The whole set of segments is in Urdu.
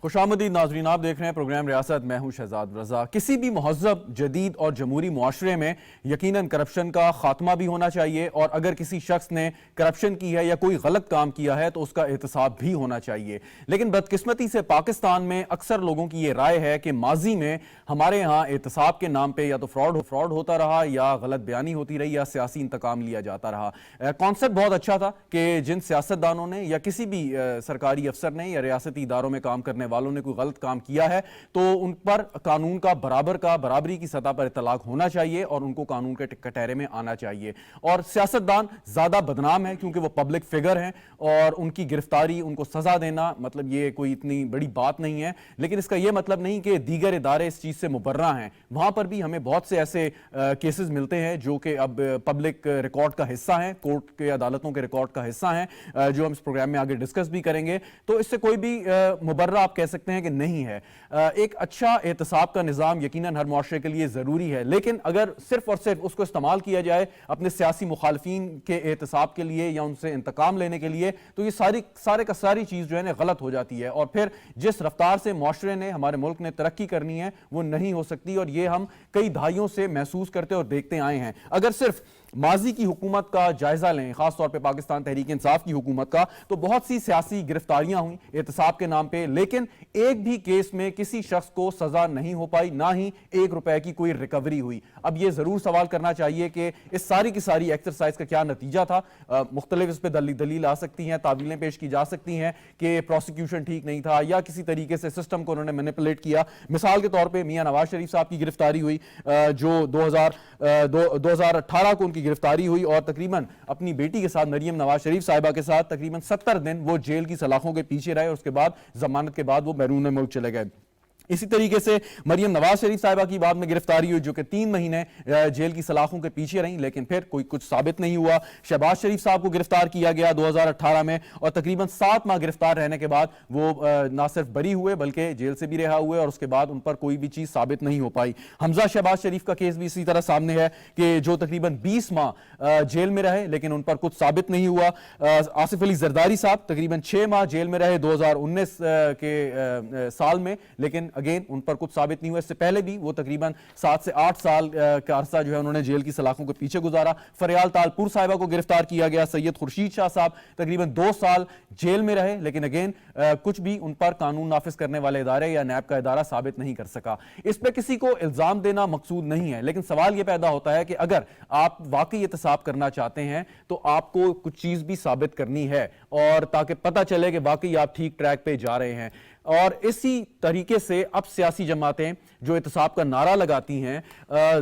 خوش آمدید ناظرین، آپ دیکھ رہے ہیں پروگرام ریاست، میں ہوں شہزاد رضا۔ کسی بھی مہذب، جدید اور جمہوری معاشرے میں یقیناً کرپشن کا خاتمہ بھی ہونا چاہیے، اور اگر کسی شخص نے کرپشن کی ہے یا کوئی غلط کام کیا ہے تو اس کا احتساب بھی ہونا چاہیے۔ لیکن بدقسمتی سے پاکستان میں اکثر لوگوں کی یہ رائے ہے کہ ماضی میں ہمارے ہاں احتساب کے نام پہ یا تو فراڈ ہوتا رہا، یا غلط بیانی ہوتی رہی، یا سیاسی انتقام لیا جاتا رہا۔ کانسیپٹ بہت اچھا تھا کہ جن سیاستدانوں نے یا کسی بھی سرکاری افسر نے یا ریاستی اداروں میں کام کرنے والوں نے کوئی غلط کام کیا ہے تو ان پر قانون کا برابری کی سطح پر اطلاق ہونا چاہیے اور ان کو قانون کے کٹہرے میں آنا چاہیے۔ اور سیاستدان زیادہ بدنام ہیں کیونکہ وہ پبلک فگر ہیں، اور ان کی گرفتاری، ان کو سزا دینا مطلب یہ کوئی اتنی بڑی بات نہیں ہے، لیکن اس کا یہ مطلب نہیں کہ دیگر ادارے اس چیز سے مبرہ ہیں۔ وہاں پر بھی ہمیں بہت سے ایسے کیسز ملتے ہیں جو کہ اب پبلک ریکارڈ کا حصہ ہیں، کورٹ کے عدالتوں کے ریکارڈ کا حصہ ہیں، جو ہم اس پروگرام میں آگے ڈسکس بھی کریں گے۔ تو اس سے کوئی بھی مبرہ آپ کہہ سکتے ہیں کہ نہیں ہے۔ ایک اچھا احتساب کا نظام یقیناً ہر معاشرے کے لیے ضروری ہے، لیکن اگر صرف اور صرف اس کو استعمال کیا جائے اپنے سیاسی مخالفین کے احتساب کے لیے یا ان سے انتقام لینے کے لیے تو یہ ساری چیز جو ہے نا غلط ہو جاتی ہے، اور پھر جس رفتار سے معاشرے نے، ہمارے ملک نے ترقی کرنی ہے وہ نہیں ہو سکتی، اور یہ ہم کئی دہائیوں سے محسوس کرتے اور دیکھتے آئے ہیں۔ اگر صرف ماضی کی حکومت کا جائزہ لیں، خاص طور پہ پاکستان تحریک انصاف کی حکومت کا، تو بہت سی سیاسی گرفتاریاں ہوئیں احتساب کے نام پہ، لیکن ایک بھی کیس میں کسی شخص کو سزا نہیں ہو پائی، نہ ہی 1 روپے کی کوئی ریکوری ہوئی۔ اب یہ ضرور سوال کرنا چاہیے کہ اس ساری کی ساری ایکسرسائز کا کیا نتیجہ تھا۔ مختلف اس پہ دلیل آ سکتی ہیں، تعویلیں پیش کی جا سکتی ہیں کہ پروسیکیوشن ٹھیک نہیں تھا یا کسی طریقے سے سسٹم کو انہوں نے مینیپولیٹ کیا۔ مثال کے طور پہ میاں نواز شریف صاحب کی گرفتاری ہوئی، جو 2018 کو ان کی گرفتاری ہوئی، اور تقریباً اپنی بیٹی کے ساتھ، مریم نواز شریف صاحبہ کے ساتھ، تقریباً 70 دن وہ جیل کی سلاخوں کے پیچھے رہے، اور اس کے بعد ضمانت کے بعد وہ بیرون ملک چلے گئے۔ اسی طریقے سے مریم نواز شریف صاحبہ کی بعد میں گرفتاری ہوئی، جو کہ 3 مہینے جیل کی سلاخوں کے پیچھے رہیں، لیکن پھر کچھ ثابت نہیں ہوا۔ شہباز شریف صاحب کو گرفتار کیا گیا 2018 میں، اور تقریباً 7 ماہ گرفتار رہنے کے بعد وہ نہ صرف بری ہوئے بلکہ جیل سے بھی رہا ہوئے، اور اس کے بعد ان پر کوئی بھی چیز ثابت نہیں ہو پائی۔ حمزہ شہباز شریف کا کیس بھی اسی طرح سامنے ہے کہ جو تقریباً 20 ماہ جیل میں رہے لیکن ان پر کچھ ثابت نہیں ہوا۔ آصف علی زرداری صاحب تقریباً 6 ماہ جیل میں رہے 2019 کے سال میں، لیکن اگین ان پر کچھ ثابت نہیں ہوا۔ اس سے پہلے بھی وہ تقریباً 7 سے 8 سال کا عرصہ جو ہے انہوں نے جیل کی سلاخوں کے پیچھے گزارا۔ فریال تالپور صاحبہ کو گرفتار کیا گیا۔ سید خورشید شاہ صاحب تقریباً 2 سال جیل میں رہے، لیکن اگین کچھ بھی ان پر قانون نافذ کرنے والے ادارے یا نیب کا ادارہ ثابت نہیں کر سکا۔ اس پہ کسی کو الزام دینا مقصود نہیں ہے، لیکن سوال یہ پیدا ہوتا ہے کہ اگر آپ واقعی احتساب کرنا چاہتے ہیں تو آپ کو کچھ چیز بھی ثابت کرنی ہے، اور تاکہ پتہ چلے کہ واقعی آپ ٹھیک ٹریک پہ جا رہے ہیں۔ اور اسی طریقے سے اب سیاسی جماعتیں جو احتساب کا نعرہ لگاتی ہیں،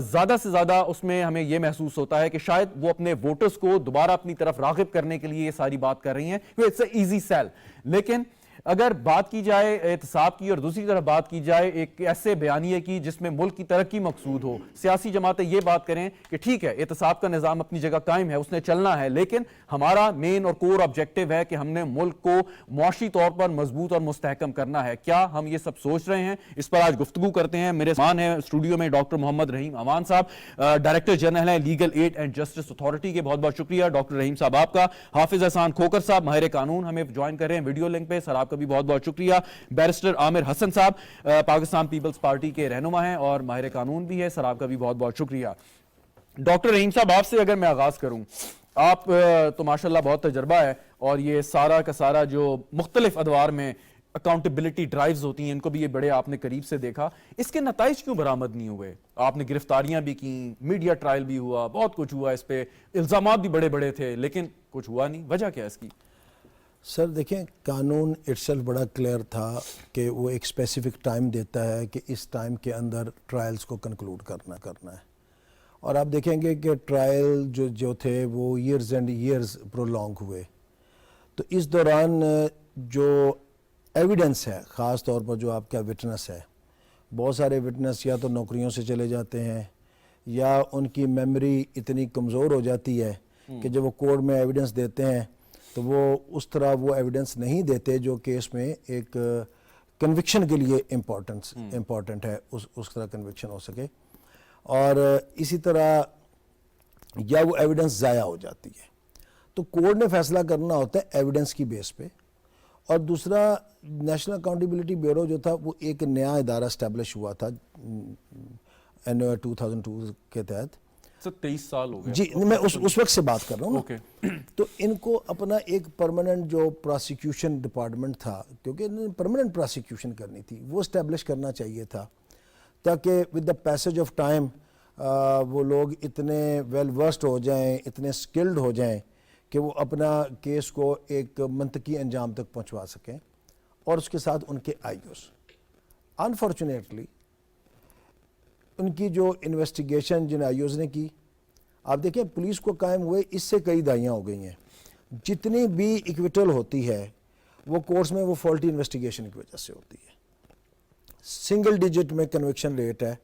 زیادہ سے زیادہ اس میں ہمیں یہ محسوس ہوتا ہے کہ شاید وہ اپنے ووٹرز کو دوبارہ اپنی طرف راغب کرنے کے لیے یہ ساری بات کر رہی ہیں، اٹس اے ایزی سیل۔ لیکن اگر بات کی جائے احتساب کی، اور دوسری طرف بات کی جائے ایک ایسے بیانیے کی جس میں ملک کی ترقی مقصود ہو، سیاسی جماعتیں یہ بات کریں کہ ٹھیک ہے احتساب کا نظام اپنی جگہ قائم ہے، اس نے چلنا ہے، لیکن ہمارا مین اور کور آبجیکٹو ہے کہ ہم نے ملک کو معاشی طور پر مضبوط اور مستحکم کرنا ہے۔ کیا ہم یہ سب سوچ رہے ہیں؟ اس پر آج گفتگو کرتے ہیں۔ میرے سامان ہیں اسٹوڈیو میں ڈاکٹر محمد رحیم امان صاحب، ڈائریکٹر جنرل ہیں legal aid and justice authority کے، بہت بہت شکریہ ڈاکٹر رحیم صاحب آپ کا۔ حافظ احسان کھوکر صاحب ماہر قانون ہمیں جوائن کر رہے ہیں ویڈیو لنک پہ، سر آپ کا بھی بہت بہت شکریہ۔ بیرسٹر عامر حسن صاحب پاکستان پیپلز پارٹی کے رہنما ہیں اور ماہر قانون بھی ہے، سر آپ کا بھی بہت بہت شکریہ۔ ڈاکٹر رحیم صاحب آپ سے اگر میں آغاز کروں، آپ تو ماشاءاللہ بہت تجربہ ہے، اور یہ سارا کا سارا جو مختلف ادوار میں اکاؤنٹیبلٹی ڈرائیوز ہوتی ہیں ان کو بھی یہ بڑے آپ نے قریب سے دیکھا، اس کے نتائج کیوں برآمد نہیں ہوئے؟ آپ نے گرفتاریاں بھی کیں، میڈیا ٹرائل بھی ہوا، بہت کچھ ہوا، اس پہ الزامات بھی بڑے بڑے تھے، لیکن کچھ ہوا نہیں، وجہ کیا ہے اس کی؟ سر دیکھیں، قانون اٹسیلف بڑا کلیئر تھا کہ وہ ایک اسپیسیفک ٹائم دیتا ہے کہ اس ٹائم کے اندر ٹرائلز کو کنکلوڈ کرنا ہے، اور آپ دیکھیں گے کہ ٹرائل جو تھے وہ ایئرز اینڈ ایئرز پرولونگ ہوئے۔ تو اس دوران جو ایویڈنس ہے، خاص طور پر جو آپ کا وٹنس ہے، بہت سارے وٹنس یا تو نوکریوں سے چلے جاتے ہیں یا ان کی میموری اتنی کمزور ہو جاتی ہے کہ جب وہ کورٹ میں ایویڈنس دیتے ہیں تو وہ اس طرح وہ ایویڈنس نہیں دیتے جو کیس میں ایک کنوکشن کے لیے امپورٹنٹ ہے، اس طرح کنوکشن ہو سکے، اور اسی طرح یا وہ ایویڈنس ضائع ہو جاتی ہے۔ تو کورٹ نے فیصلہ کرنا ہوتا ہے ایویڈنس کی بیس پہ، اور دوسرا نیشنل اکاؤنٹیبلٹی بیورو جو تھا وہ ایک نیا ادارہ اسٹیبلش ہوا تھا NOA 2002 کے تحت. 23 سال ہو گئے جی میں اس وقت سے بات کر رہا ہوں اوکے. تو ان کو اپنا ایک پرماننٹ جو پراسیکیوشن ڈپارٹمنٹ تھا, کیونکہ انہوں نے پرماننٹ پراسیکیوشن کرنی تھی, وہ اسٹیبلش کرنا چاہیے تھا تاکہ with the passage of time وہ لوگ اتنے ویل ورسڈ ہو جائیں, اتنے سکلڈ ہو جائیں کہ وہ اپنا کیس کو ایک منطقی انجام تک پہنچوا سکیں, اور اس کے ساتھ ان کے آئیوز. انفارچونیٹلی ان کی جو انویسٹیگیشن جن آئیوز نے کی, آپ دیکھیں پولیس کو قائم ہوئے اس سے کئی دہائیاں ہو گئی ہیں, جتنی بھی ایکویٹل ہوتی ہے وہ کورس میں وہ فالٹی انویسٹیگیشن کی وجہ سے ہوتی ہے. سنگل ڈیجٹ میں کنوکشن ریٹ ہے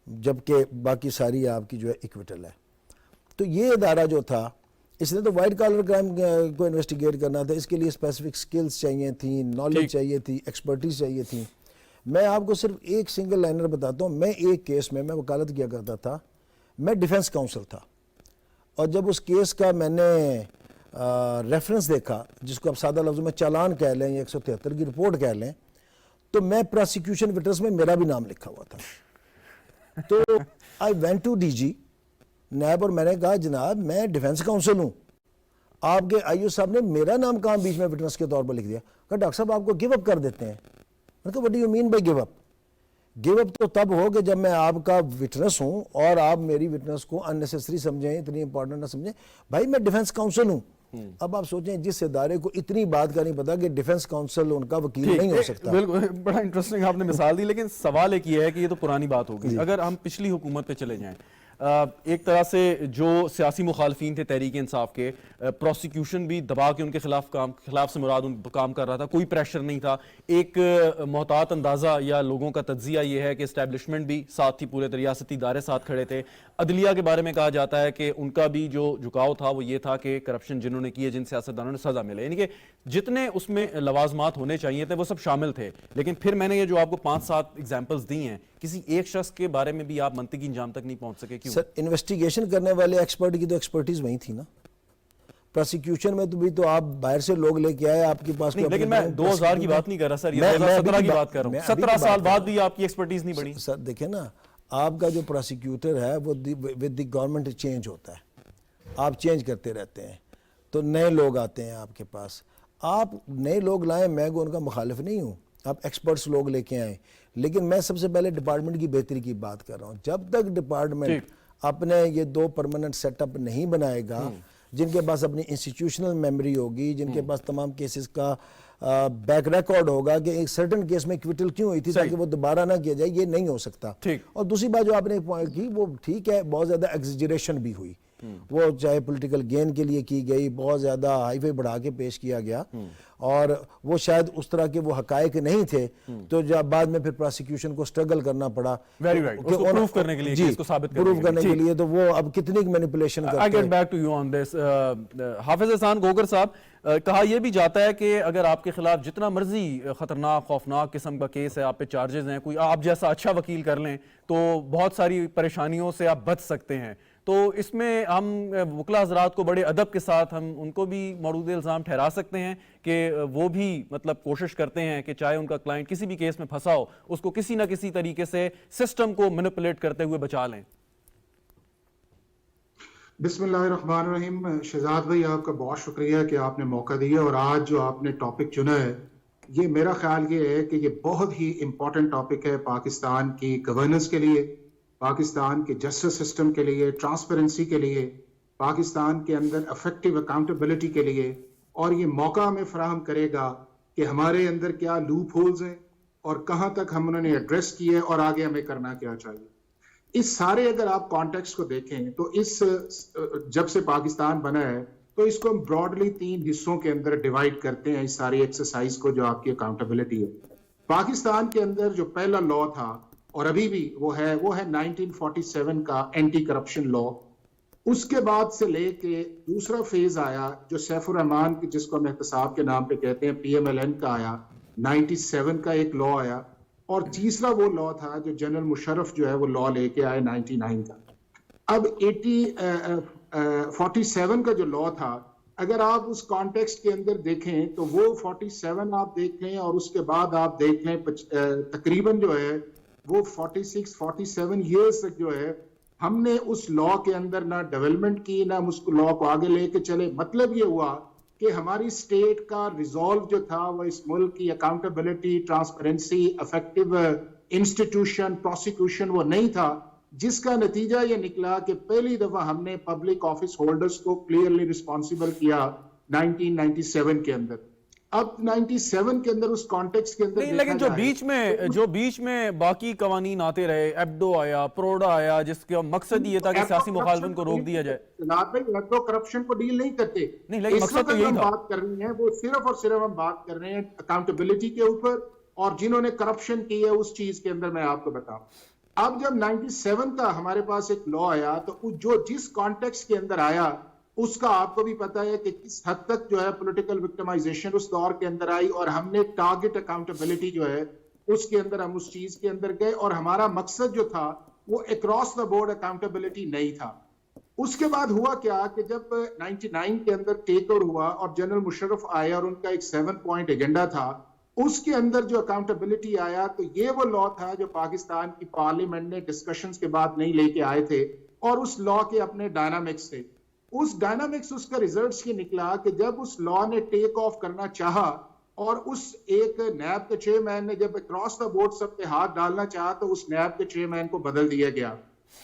جبکہ باقی ساری آپ کی جو ہے ایکویٹل ہے. تو یہ ادارہ جو تھا اس نے تو وائٹ کالر کرائم کو انویسٹیگیٹ کرنا تھا, اس کے لیے اسپیسیفک سکلز چاہیے تھیں, نالج چاہیے تھی, ایکسپرٹیز چاہیے تھی. میں آپ کو صرف ایک سنگل لائنر بتاتا ہوں. میں ایک کیس میں وکالت کیا کرتا تھا, میں ڈیفنس کاؤنسل تھا, اور جب اس کیس کا میں نے ریفرنس دیکھا جس کو آپ سادہ لفظوں میں چالان کہہ لیں یا 173 کی رپورٹ کہہ لیں, تو میں پراسیکیوشن وٹنس میں میرا بھی نام لکھا ہوا تھا. تو I went to DG NAB اور میں نے کہا جناب میں ڈیفنس کاؤنسل ہوں, آپ کے IO صاحب نے میرا نام کہاں بیچ میں وٹنس کے طور پر لکھ دیا. کہا ڈاکٹر صاحب آپ کو گیو اپ کر دیتے ہیں. میں نے کہا what do you mean by give up? Give up تو تب ہو کہ جب میں آپ کا وٹنس ہوں اور آپ میری وٹنس کو اننیسیسری سمجھیں, اتنی امپورٹنٹ نہ سمجھیں. بھائی میں ڈیفنس کاؤنسل ہوں. اب آپ سوچیں جس ادارے کو اتنی بات کا نہیں پتا کہ ڈیفنس کاؤنسل ان کا وکیل نہیں ہو سکتا. بالکل بڑا انٹرسٹنگ آپ نے مثال دی, لیکن سوال ایک یہ ہے کہ یہ تو پرانی بات ہوگی. اگر ہم پچھلی حکومت پہ چلے جائیں, ایک طرح سے جو سیاسی مخالفین تھے تحریک انصاف کے, پروسیکیوشن بھی دبا کے ان کے خلاف سے مراد کام کر رہا تھا, کوئی پریشر نہیں تھا. ایک محتاط اندازہ یا لوگوں کا تجزیہ یہ ہے کہ اسٹیبلشمنٹ بھی ساتھ تھی, پورے ریاستی ادارے ساتھ کھڑے تھے. عدلیہ کے بارے میں کہا جاتا ہے کہ ان کا بھی جو جھکاؤ تھا وہ یہ تھا کہ کرپشن جنہوں نے کی ہے, جن سیاستدانوں نے سزا ملے, یعنی کہ جتنے اس میں لوازمات ہونے چاہیے تھے وہ سب شامل تھے. لیکن پھر میں نے یہ جو آپ کو 5-7 ایگزامپلز دی ہیں, کسی ایک شخص کے بارے میں بھی آپ منطقی انجام تک نہیں پہنچ سکے. کیوں؟ سر انویسٹیگیشن کرنے والے ایکسپرٹ کی تو ایکسپرٹیز وہی تھی نا. پروسیکیوشن میں تو بھی تو آپ باہر سے لوگ لے کے آئے آپ کے پاس. لیکن میں 2000 کی بات نہیں کر رہا سر, یہ 2017 کی بات کر رہا ہوں. 17 سال بعد بھی آپ کی ایکسپرٹیز نہیں بڑھی. سر دیکھیں نا, آپ کا جو پروسیکیوٹر ہے وہ ود دی گورنمنٹ چینج ہوتا ہے, آپ چینج کرتے رہتے ہیں, تو نئے لوگ آتے ہیں آپ کے پاس. آپ نئے لوگ لائیں, میں ان کا مخالف نہیں ہوں, آپ ایکسپرٹس لوگ لے کے آئیں, لیکن میں سب سے پہلے ڈپارٹمنٹ کی بہتری کی بات کر رہا ہوں. جب تک ڈپارٹمنٹ اپنے یہ 2 پرماننٹ سیٹ اپ نہیں بنائے گا, جن کے پاس اپنی انسٹیٹیوشنل میموری ہوگی, جن کے پاس تمام کیسز کا بیک ریکارڈ ہوگا کہ ایک سرٹن کیس میں ایکویٹل کیوں ہوئی تھی تاکہ وہ دوبارہ نہ کیا جائے, یہ نہیں ہو سکتا. اور دوسری بات جو آپ نے پوائنٹ کی وہ ٹھیک ہے, بہت زیادہ ایگزیجریشن بھی ہوئی, وہ چاہے پولیٹیکل گین کے لیے کی گئی, بہت زیادہ ہائی فائی بڑھا کے پیش کیا گیا, اور وہ شاید اس طرح کے وہ حقائق نہیں تھے, تو جب بعد میں پھر پروسیکیوشن کو سٹرگل کرنا پڑا پروف کرنے کے لیے, کیس کو ثابت پروف کرنے کے لیے, تو وہ اب کتنی مینیپولیشن کرتے ہیں. I get back to you on this. حافظ احسان گوگر صاحب, کہا یہ بھی جاتا ہے کہ اگر آپ کے خلاف جتنا مرضی خطرناک خوفناک قسم کا کیس ہے, آپ پہ چارجز ہیں, کوئی آپ جیسا اچھا وکیل کر لیں تو بہت ساری پریشانیوں سے آپ بچ سکتے ہیں. تو اس میں ہم وکلا حضرات کو بڑے ادب کے ساتھ ہم ان کو بھی مورود الزام ٹھہرا سکتے ہیں کہ وہ بھی مطلب کوشش کرتے ہیں کہ چاہے ان کا کلائنٹ کسی بھی کیس میں پھنسا ہو, اس کو کسی نہ کسی طریقے سے سسٹم کو مینیپولیٹ کرتے ہوئے بچا لیں. بسم اللہ الرحمن الرحیم. شہزاد بھائی آپ کا بہت شکریہ کہ آپ نے موقع دیا, اور آج جو آپ نے ٹاپک چنا ہے یہ میرا خیال یہ ہے کہ یہ بہت ہی امپورٹنٹ ٹاپک ہے پاکستان کی گورننس کے لیے, پاکستان کے جسٹس سسٹم کے لیے, ٹرانسپیرنسی کے لیے, پاکستان کے اندر افیکٹو اکاؤنٹیبلٹی کے لیے, اور یہ موقع ہمیں فراہم کرے گا کہ ہمارے اندر کیا لوپ ہولز ہیں اور کہاں تک ہم انہوں نے ایڈریس کیے اور آگے ہمیں کرنا کیا چاہیے. اس سارے اگر آپ کانٹیکسٹ کو دیکھیں تو اس جب سے پاکستان بنا ہے تو اس کو ہم براڈلی 3 حصوں کے اندر ڈیوائڈ کرتے ہیں, اس ساری ایکسرسائز کو جو آپ کی اکاؤنٹیبلٹی ہے. پاکستان کے اندر جو پہلا لا تھا اور ابھی بھی وہ ہے 1947 کا اینٹی کرپشن لا. اس کے بعد سے لے کے دوسرا فیز آیا جو سیف الرحمان جس کو ہم احتساب کے نام پہ کہتے ہیں PMLN کا آیا, 97 کا ایک لا آیا, اور تیسرا وہ لا تھا جو جنرل مشرف جو ہے وہ لا لے کے آئے 99 کا. اب 47 کا جو لا تھا, اگر آپ اس کانٹیکسٹ کے اندر دیکھیں تو وہ 47 آپ دیکھ لیں اور اس کے بعد آپ دیکھ لیں تقریباً جو ہے وہ 46 47 ایئرس تک جو ہے ہم نے اس لا کے اندر نہ ڈیولپمنٹ کی نہ اس لا کو آگے لے کے چلے. مطلب یہ ہوا کہ ہماری سٹیٹ کا ریزالو جو تھا وہ اس ملک کی accountability, transparency, effective institution, prosecution وہ نہیں تھا, جس کا نتیجہ یہ نکلا کہ پہلی دفعہ ہم نے پبلک آفس ہولڈرز کو کلیئرلی رسپانسیبل کیا 1997 کے اندر. اب 97 کے اندر اس کانٹیکس کے اندر نہیں, لیکن جو بیچ میں باقی قوانین آتے رہے, ایبڈو آیا, پروڈا آیا, جس کا مقصد یہ تھا کہ سیاسی مخالفت کو روک دیا جائے. ایبڈو کرپشن کو ڈیل نہیں کرتے. نہیں, لیکن مقصد تو یہی تھا. بات کر رہے ہیں وہ صرف اور صرف ہم بات کر رہے ہیں اکاؤنٹیبلٹی کے اوپر, اور جنہوں نے کرپشن کی ہے اس چیز کے اندر میں آپ کو بتاؤں. اب جب 97 کا ہمارے پاس ایک لا آیا تو جس کانٹیکس کے اندر آیا اس کا آپ کو بھی پتا ہے کہ کس حد تک جو ہے پولیٹیکل وکٹمائزیشن اس دور کے اندر آئی, اور ہم نے ٹارگٹ اکاؤنٹیبلٹی جو ہے اس کے اندر ہم اس چیز کے اندر گئے, اور ہمارا مقصد جو تھا وہ اکراس دا بورڈ اکاؤنٹیبلٹی نہیں تھا. اس کے بعد ہوا کیا کہ جب 99 کے اندر ٹیک اوور ہوا اور جنرل مشرف آئے اور ان کا ایک 7 پوائنٹ ایجنڈا تھا, اس کے اندر جو اکاؤنٹیبلٹی آیا تو یہ وہ لا تھا جو پاکستان کی پارلیمنٹ نے ڈسکشنز کے بعد نہیں لے کے آئے تھے, اور اس لا کے اپنے ڈائنامکس تھے. اس کا ریزلٹس یہ نکلا کہ جب اس لا نے ٹیک آف کرنا چاہا اور اس ایک نیب کے چیئرمین نے جب اکراس دا بورڈ سب پہ ہاتھ ڈالنا چاہا تو اس نیب کے چیئرمین کو بدل دیا گیا.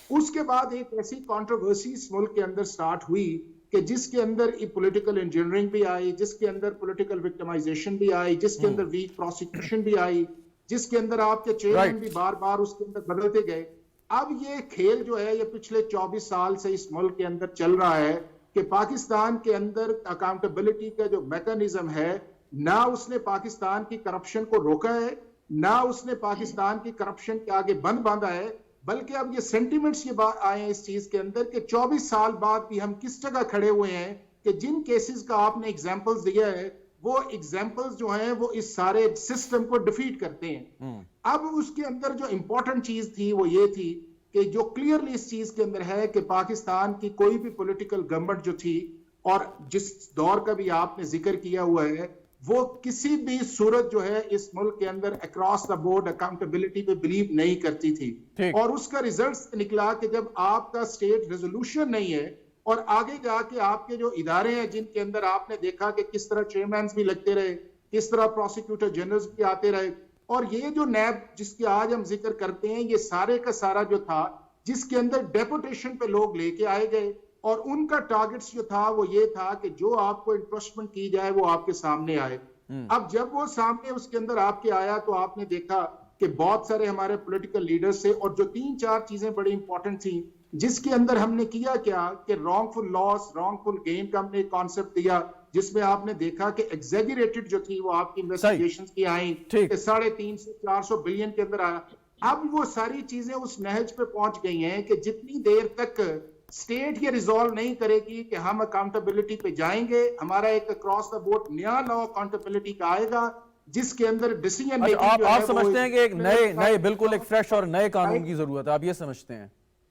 اس کے بعد ایک ایسی کانٹروورسی اس ملک کے اندر سٹارٹ ہوئی کہ جس کے اندر پولیٹیکل انجینئرنگ بھی آئی, جس کے اندر پولیٹیکل وکٹمائزیشن بھی آئی, جس کے اندر ویک پروسیکیوشن بھی آئی, جس کے اندر آپ کے چیئرمین بھی بار بار اس کے اندر بدلتے گئے. اب یہ کھیل جو ہے یہ پچھلے 24 سال سے اس ملک کے اندر چل رہا ہے کہ پاکستان کے اندر اکاؤنٹیبلٹی کا جو میکانزم ہے, نہ اس نے پاکستان کی کرپشن کو روکا ہے, نہ اس نے پاکستان کی کرپشن کے آگے بند باندھا ہے, بلکہ اب یہ سینٹیمنٹس یہ آئے ہیں اس چیز کے اندر کہ 24 سال بعد بھی ہم کس جگہ کھڑے ہوئے ہیں کہ جن کیسز کا آپ نے ایگزامپلز دیا ہے وہ ایگزامپلز جو ہیں وہ اس سارے سسٹم کو ڈیفیٹ کرتے ہیں. اب اس کے اندر جو امپورٹنٹ چیز تھی وہ یہ تھی کہ جو کلیئرلی اس چیز کے اندر ہے کہ پاکستان کی کوئی بھی پولیٹیکل گورنمنٹ جو تھی, اور جس دور کا بھی آپ نے ذکر کیا ہوا ہے, وہ کسی بھی صورت جو ہے اس ملک کے اندر اکراس دا بورڈ اکاؤنٹیبلٹی پہ بلیو نہیں کرتی تھی. اور اس کا ریزلٹ نکلا کہ جب آپ کا اسٹیٹ ریزولوشن نہیں ہے اور آگے جا کے آپ کے جو ادارے ہیں جن کے اندر آپ نے دیکھا کہ کس طرح چیئرمینز بھی لگتے رہے, کس طرح پروسیکیوٹر جنرلز بھی آتے رہے, اور یہ جو نیب جس کی آج ہم ذکر کرتے ہیں یہ سارے کا سارا جو تھا جس کے اندر ڈیپوٹیشن پہ لوگ لے کے آئے گئے, اور ان کا ٹارگٹس جو تھا وہ یہ تھا کہ جو آپ کو انٹرسٹمنٹ کی جائے وہ آپ کے سامنے آئے. اب جب وہ سامنے اس کے اندر آپ کے آیا تو آپ نے دیکھا کہ بہت سارے ہمارے پولیٹیکل لیڈرز سے, اور جو 3-4 چیزیں بڑی امپورٹنٹ تھیں جس کے اندر ہم نے کیا کیا کہ رانگ فل لاس, رانگ فل گین کا ہم نے ایک کانسیپٹ دیا, جس میں آپ نے دیکھا کہ ایگزیگریٹڈ جو تھی وہ آپ کی انویسٹیگیشنز کی آئیں کہ 350 سے 400 بلین کے اندر آیا. اب وہ ساری چیزیں اس نہج پہ پہنچ گئی ہیں کہ جتنی دیر تک اسٹیٹ یہ ریزالو نہیں کرے گی کہ ہم اکاؤنٹیبلٹی پہ جائیں گے, ہمارا ایک اکراس دا بورڈ نیا لا اکاؤنٹیبلٹی کا آئے گا جس کے اندر ڈیسیژن میکنگ جو ہے آپ سمجھتے ہیں کہ ایک نئے بالکل ایک فریش اور نئے قانون کی ضرورت ہے, آپ یہ سمجھتے ہیں؟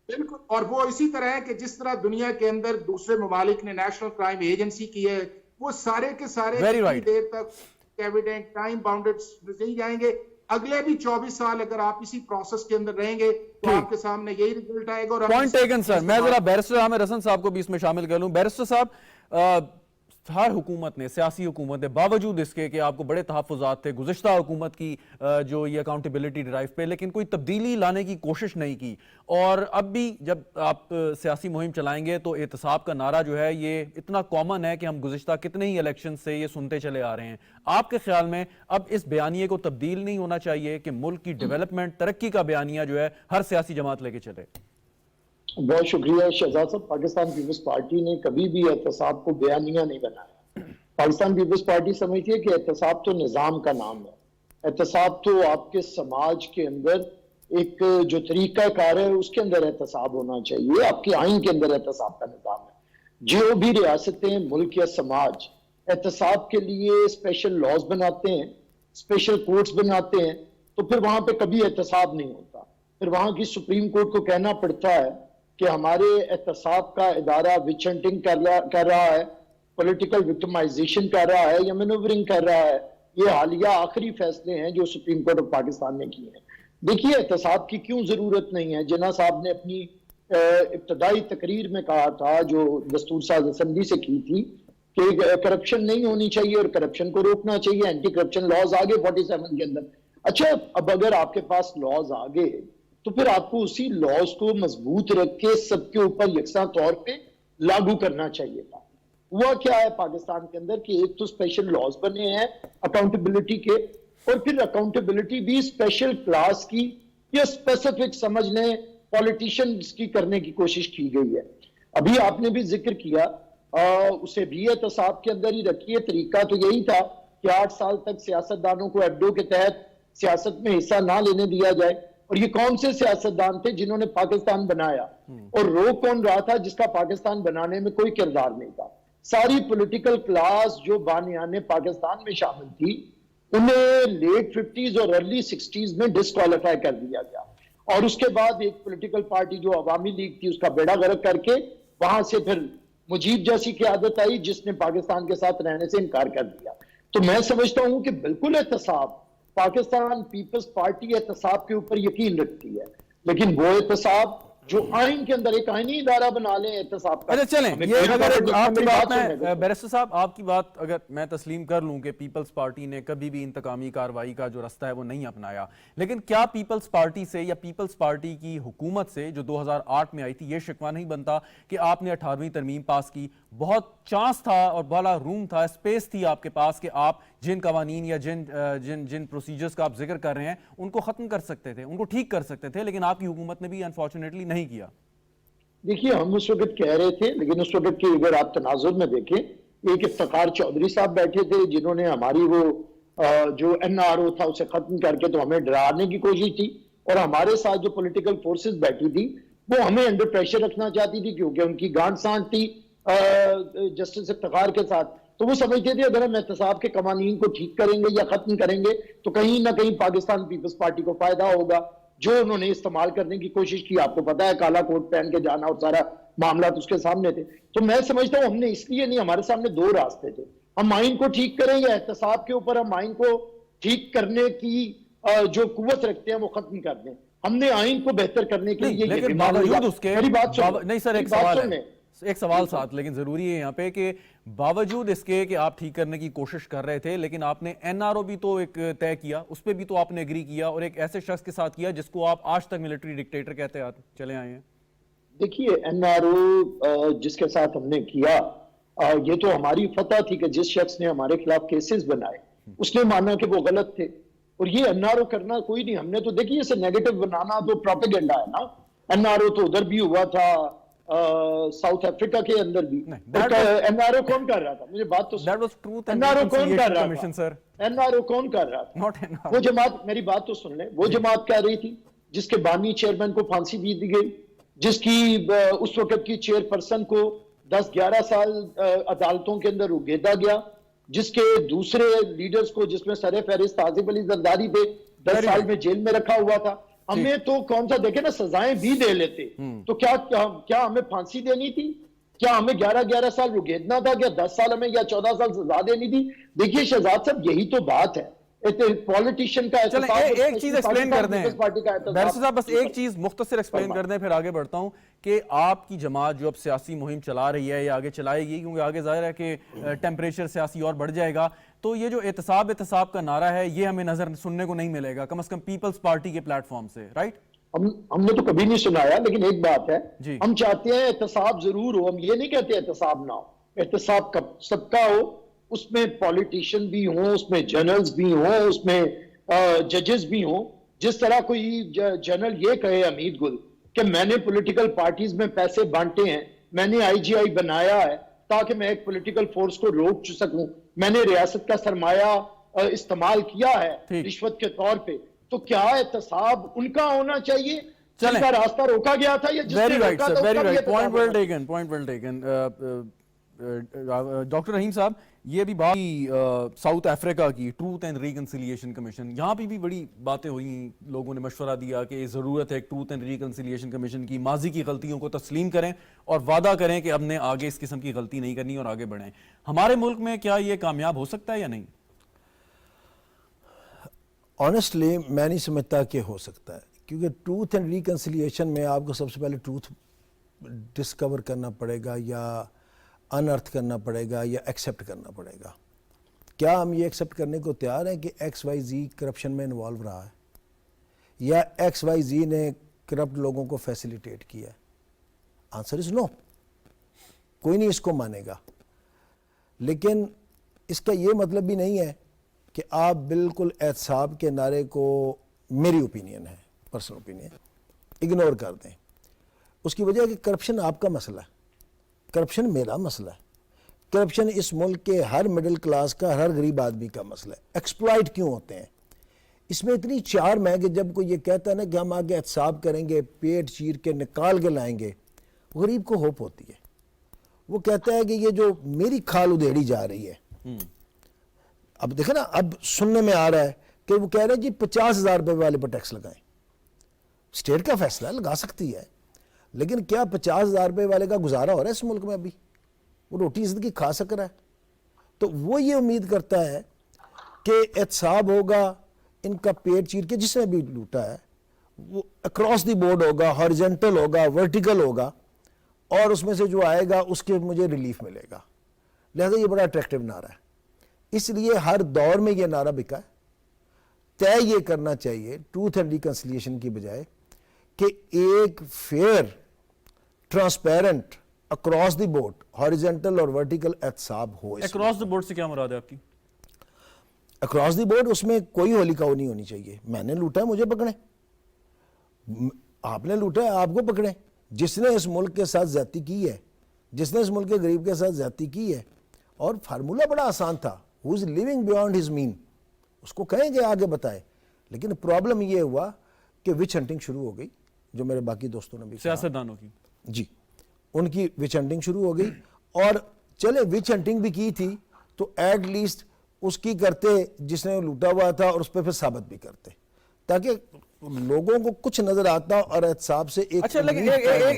بالکل, اور وہ اسی طرح ہے کہ جس طرح دنیا کے اندر دوسرے ممالک نے نیشنل کرائم ایجنسی کی ہے, وہ سارے کے سارے اتنی دیر تک ایویڈنٹ ٹائم باؤنڈڈ نہیں جائیں گے. اگلے بھی 24 سال اگر آپ اسی پروسیس کے اندر رہیں گے تو آپ کے سامنے یہی ریزلٹ آئے گا. پوائنٹ ٹیکن سر. میں ذرا بیرسٹر عامر حسن صاحب کو بھی اس میں شامل کر لوں. بیرسٹر صاحب, ہر حکومت نے, سیاسی حکومت نے, باوجود اس کے کہ آپ کو بڑے تحفظات تھے گزشتہ حکومت کی جو یہ اکاؤنٹیبلٹی ڈرائیو پہ, لیکن کوئی تبدیلی لانے کی کوشش نہیں کی. اور اب بھی جب آپ سیاسی مہم چلائیں گے تو احتساب کا نعرہ جو ہے یہ اتنا کامن ہے کہ ہم گزشتہ کتنے ہی الیکشن سے یہ سنتے چلے آ رہے ہیں. آپ کے خیال میں اب اس بیانیے کو تبدیل نہیں ہونا چاہیے کہ ملک کی ڈیولپمنٹ, ترقی کا بیانیہ جو ہے ہر سیاسی جماعت لے کے چلے؟ بہت شکریہ شہزاد صاحب. پاکستان پیپلز پارٹی نے کبھی بھی احتساب کو بیانیہ نہیں بنایا. پاکستان پیپلز پارٹی سمجھتی ہے کہ احتساب تو نظام کا نام ہے. احتساب تو آپ کے سماج کے اندر ایک جو طریقہ کار ہے اس کے اندر احتساب ہونا چاہیے. آپ کے آئین کے اندر احتساب کا نظام ہے. جو بھی ریاستیں, ملک یا سماج احتساب کے لیے اسپیشل لاز بناتے ہیں, اسپیشل کورٹس بناتے ہیں, تو پھر وہاں پہ کبھی احتساب نہیں ہوتا. پھر وہاں کی سپریم کورٹ کو کہنا پڑتا ہے کہ ہمارے احتساب کا ادارہ وچ ہنٹنگ کر رہا ہے, پولیٹیکل وکٹمائزیشن کر رہا ہے یا مینوورنگ کر رہا ہے. یہ حالیہ آخری فیصلے ہیں جو سپریم کورٹ آف پاکستان نے کیے ہیں. دیکھیے احتساب کی کیوں ضرورت نہیں ہے. جناح صاحب نے اپنی ابتدائی تقریر میں کہا تھا جو دستور ساز اسمبلی سے کی تھی کہ کرپشن نہیں ہونی چاہیے اور کرپشن کو روکنا چاہیے. اینٹی کرپشن لاز آگے 47 کے اندر. اچھا اب اگر آپ کے پاس لاز آگے تو پھر آپ کو اسی لاز کو مضبوط رکھ کے سب کے اوپر یکساں طور پہ لاگو کرنا چاہیے تھا. ہوا کیا ہے پاکستان کے اندر کہ ایک تو اسپیشل لاز بنے ہیں اکاؤنٹیبلٹی کے, اور پھر اکاؤنٹیبلٹی بھی اسپیشل کلاس کی یا اسپیسیفک سمجھ لیں پولیٹیشنز کی کرنے کی کوشش کی گئی ہے. ابھی آپ نے بھی ذکر کیا اسے بھی احتساب کے اندر ہی رکھیے. طریقہ تو یہی تھا کہ 8 سال تک سیاستدانوں کو ایبڈو کے تحت سیاست میں حصہ نہ لینے دیا جائے. اور یہ کون سے سیاستدان تھے جنہوں نے پاکستان بنایا, اور روک کون رہا تھا جس کا پاکستان بنانے میں کوئی کردار نہیں تھا. ساری پولیٹیکل کلاس جو بانیان پاکستان میں شامل تھی انہیں لیٹ 50s اور ارلی 60s میں ڈسکوالیفائی کر دیا گیا. اور اس کے بعد ایک پولیٹیکل پارٹی جو عوامی لیگ تھی اس کا بیڑا غرق کر کے وہاں سے پھر مجیب جیسی قیادت آئی جس نے پاکستان کے ساتھ رہنے سے انکار کر دیا. تو میں سمجھتا ہوں کہ بالکل احتساب, پاکستان پیپلز پارٹی احتساب کے اوپر یقین رکھتی ہے, لیکن وہ احتساب جو آئین کے اندر ایک آئینی ادارہ بنا لیں احتساب کا. اچھا چلیں, یہ اگر آپ کی بات میں بیرسٹر صاحب آپ کی بات اگر میں تسلیم کر لوں کہ پیپلز پارٹی نے کبھی بھی انتقامی کارروائی کا جو رستہ ہے وہ نہیں اپنایا, لیکن کیا پیپلز پارٹی سے یا پیپلز پارٹی کی حکومت سے جو 2008 میں آئی تھی یہ شکوہ نہیں بنتا کہ آپ نے 18ویں ترمیم پاس کی, بہت چانس تھا اور بڑا روم تھا, اسپیس تھی آپ کے پاس کہ آپ جن قوانین یا جن پروسیجرز کا آپ ذکر کر رہے ہیں ان کو ختم کر سکتے تھے, ان کو ٹھیک کر سکتے تھے, لیکن آپ کی حکومت نے بھی انفارچونیٹلی نہیں کیا. دیکھیے ہم اس وقت کہہ رہے تھے, لیکن اس وقت کی اگر آپ تناظر میں دیکھیں ایک افتخار چودھری صاحب بیٹھے تھے جنہوں نے ہماری وہ جو NRO تھا اسے ختم کر کے تو ہمیں ڈرانے کی کوشش تھی, اور ہمارے ساتھ جو پولیٹیکل فورسز بیٹھی تھی وہ ہمیں انڈر پریشر رکھنا چاہتی تھی کیونکہ ان کی گانٹ سانٹ تھی جسٹس افتخار کے ساتھ. تو وہ سمجھتے تھے اگر ہم احتساب کے قوانین کو ٹھیک کریں گے یا ختم کریں گے تو کہیں نہ کہیں پاکستان پیپلز پارٹی کو فائدہ ہوگا, جو انہوں نے استعمال کرنے کی کوشش کی. آپ کو پتا ہے کالا کوٹ پہن کے جانا اور سارا معاملات اس کے سامنے تھے. تو میں سمجھتا ہوں ہم نے اس لیے نہیں, ہمارے سامنے 2 راستے تھے, ہم آئین کو ٹھیک کریں یا احتساب کے اوپر ہم آئین کو ٹھیک کرنے کی جو قوت رکھتے ہیں وہ ختم کر دیں. ہم نے آئین کو بہتر کرنے کے لیے لیکن باوجود اس کے نہیں سر ایک سوال ساتھ, لیکن ضروری ہے یہاں پہ کہ باوجود اس کے کہ آپ ٹھیک کرنے کی کوشش کر رہے تھے لیکن آپ نے NRO بھی تو ایک طے کیا, اس پہ بھی تو آپ نے اگری کیا اور ایک ایسے شخص کے ساتھ کیا جس کو آپ آج تک ملٹری ڈکٹیٹر کہتے چلے آئے ہیں. دیکھیے NRO جس کے ساتھ ہم نے کیا یہ تو ہماری فتح تھی کہ جس شخص نے ہمارے خلاف کیسز بنائے اس نے مانا کہ وہ غلط تھے, اور یہ NRO کرنا کوئی نہیں. ہم نے تو دیکھیے اسے نیگیٹو بنانا تو پروپیگنڈا ہے نا. NRO تو ادھر بھی ہوا تھا ساؤتھ افریقہ کے اندر بھی. NRO کون کر رہا تھا, مجھے بات تو NRO کون کر رہا تھا, NRO کون کر رہا تھا, وہ جماعت, میری بات تو سن لیں, وہ جماعت کہہ رہی تھی جس کے بانی چیئرمین کو پھانسی دی گئی, جس کی اس وقت کی چیئر پرسن کو 10-11 سال عدالتوں کے اندر اگیدا گیا, جس کے دوسرے لیڈرز کو جس میں سر فہرست آصف علی زرداری تھے 10 سال میں جیل میں رکھا ہوا تھا. ہمیں تو کون سا دیکھیں نا سزائیں بھی دے لیتے, تو کیا ہمیں پھانسی دینی تھی, کیا ہمیں 11 سال رگیدنا تھا, کیا 10 سال ہمیں یا 14 سال سزا دینی تھی. دیکھیے شہزاد صاحب یہی تو بات ہے پولیٹیشین کا. ایک چیز ایکسپلین کر دیں بیرسٹر صاحب, بس ایک چیز مختصر ایکسپلین کر دیں پھر آگے بڑھتا ہوں کہ آپ کی جماعت جو اب سیاسی مہم چلا رہی ہے یا آگے چلائے گی, کیونکہ آگے ظاہر ہے کہ ٹیمپریچر سیاسی اور بڑھ جائے گا, تو یہ جو احتساب کا نعرہ ہے یہ ہمیں نظر سننے کو نہیں ملے گا کم از کم پیپلز پارٹی کے پلیٹ فارم سے, رائٹ؟ ہم نے تو کبھی نہیں سنایا, لیکن ایک بات ہے ہم چاہتے ہیں احتساب ضرور ہو. ہم یہ نہیں کہتے احتساب نہ ہو, احتساب سب کا ہو, اس میں پولیٹیشین بھی ہوں, اس میں جنرلز بھی ہوں, اس میں ججز بھی ہوں. جس طرح کوئی جنرل یہ کہے حمید گل کہ میں نے پولیٹیکل پارٹیز میں پیسے بانٹے ہیں, میں نے IGI بنایا ہے تاکہ میں ایک پولیٹیکل فورس کو روک سکوں, میں نے ریاست کا سرمایہ استعمال کیا ہے رشوت کے طور پہ, تو کیا احتساب ان کا ہونا چاہیے جن کا راستہ روکا گیا تھا یا جس نے روکا تھا. Point well taken. Doctor Rahim صاحب, یہ بھی بات ساؤتھ افریقہ کی ٹروتھ اینڈ ریکنسیلیشن کمیشن، یہاں پہ بھی بڑی باتیں ہوئی، لوگوں نے مشورہ دیا کہ ضرورت ہے ٹروتھ اینڈ ریکنسیلیشن کمیشن کی، ماضی کی غلطیوں کو تسلیم کریں اور وعدہ کریں کہ اب نے آگے اس قسم کی غلطی نہیں کرنی اور آگے بڑھیں. ہمارے ملک میں کیا یہ کامیاب ہو سکتا ہے یا نہیں؟ آنیسٹلی میں نہیں سمجھتا کہ ہو سکتا ہے، کیونکہ ٹروتھ اینڈ ریکنسیلیشن میں آپ کو سب سے پہلے ٹروتھ ڈسکور کرنا پڑے گا، یا انرتھ کرنا پڑے گا، یا ایکسیپٹ کرنا پڑے گا. کیا ہم یہ ایکسیپٹ کرنے کو تیار ہیں کہ ایکس وائی زی کرپشن میں انوالو رہا ہے، یا ایکس وائی زی نے کرپٹ لوگوں کو فیسیلیٹیٹ کیا ہے؟ آنسر از نو. کوئی نہیں اس کو مانے گا. لیکن اس کا یہ مطلب بھی نہیں ہے کہ آپ بالکل احتساب کے نعرے کو، میری اوپینین ہے، پرسنل اوپینین، اگنور کر دیں. اس کی وجہ ہے کہ کرپشن آپ کا مسئلہ ہے، کرپشن میرا مسئلہ ہے. کرپشن اس ملک کے ہر مڈل کلاس کا، ہر غریب آدمی کا مسئلہ ہے. ایکسپلائٹ کیوں ہوتے ہیں؟ اس میں اتنی چارم ہے کہ جب کوئی یہ کہتا ہے نا کہ ہم آگے احتساب کریں گے، پیٹ چیر کے نکال کے لائیں گے، غریب کو ہوپ ہوتی ہے. وہ کہتا ہے کہ یہ جو میری کھال ادھیڑی جا رہی ہے. اب دیکھیں نا، اب سننے میں آ رہا ہے کہ وہ کہہ رہے ہیں جی 50,000 روپے والے پر ٹیکس لگائیں. اسٹیٹ کا فیصلہ لگا سکتی ہے، لیکن کیا 50,000 روپے والے کا گزارا ہو رہا ہے اس ملک میں؟ ابھی وہ روٹی زندگی کھا سک رہا ہے؟ تو وہ یہ امید کرتا ہے کہ احتساب ہوگا، ان کا پیٹ چیر کے جس نے بھی لوٹا ہے وہ اکراس دی بورڈ ہوگا، ہارجنٹل ہوگا، ورٹیکل ہوگا، اور اس میں سے جو آئے گا اس کے مجھے ریلیف ملے گا. لہذا یہ بڑا اٹریکٹیو نعرہ ہے. اس لیے ہر دور میں یہ نعرہ بکا ہے. طے یہ کرنا چاہیے ٹروتھ اینڈ ریکنسیلیشن کی بجائے کہ ایک fair, transparent, across the board, horizontal اور ورٹیکل احتساب ہو. اکراس دی بورڈ سے کیا مراد ہے آپ کی؟ اکراس دی بورڈ، اس میں کوئی ہولی کاؤ نہیں ہونی چاہیے. میں نے لوٹا ہے مجھے پکڑیں، آپ نے لوٹا ہے آپ کو پکڑیں. جس نے اس ملک کے ساتھ زیادتی کی ہے، جس نے اس ملک کے غریب کے ساتھ زیادتی کی ہے، اور فارمولہ بڑا آسان تھا، who is living beyond his mean، اس کو کہیں گے آگے بتائے. لیکن پرابلم یہ ہوا کہ وچ ہنٹنگ شروع ہو گئی، جو میرے باقی دوستوں نے بھی سیاستدانوں کی، جی ان کی وچ ہنٹنگ شروع ہو گئی. اور چلے وچ ہنٹنگ بھی کی تھی تو ایٹ لیسٹ اس کی کرتے جس نے لوٹا ہوا تھا، اور اس پہ پھر ثابت بھی کرتے، تاکہ لوگوں کو کچھ نظر آتا اور احتساب سے ایک. اچھا لیکن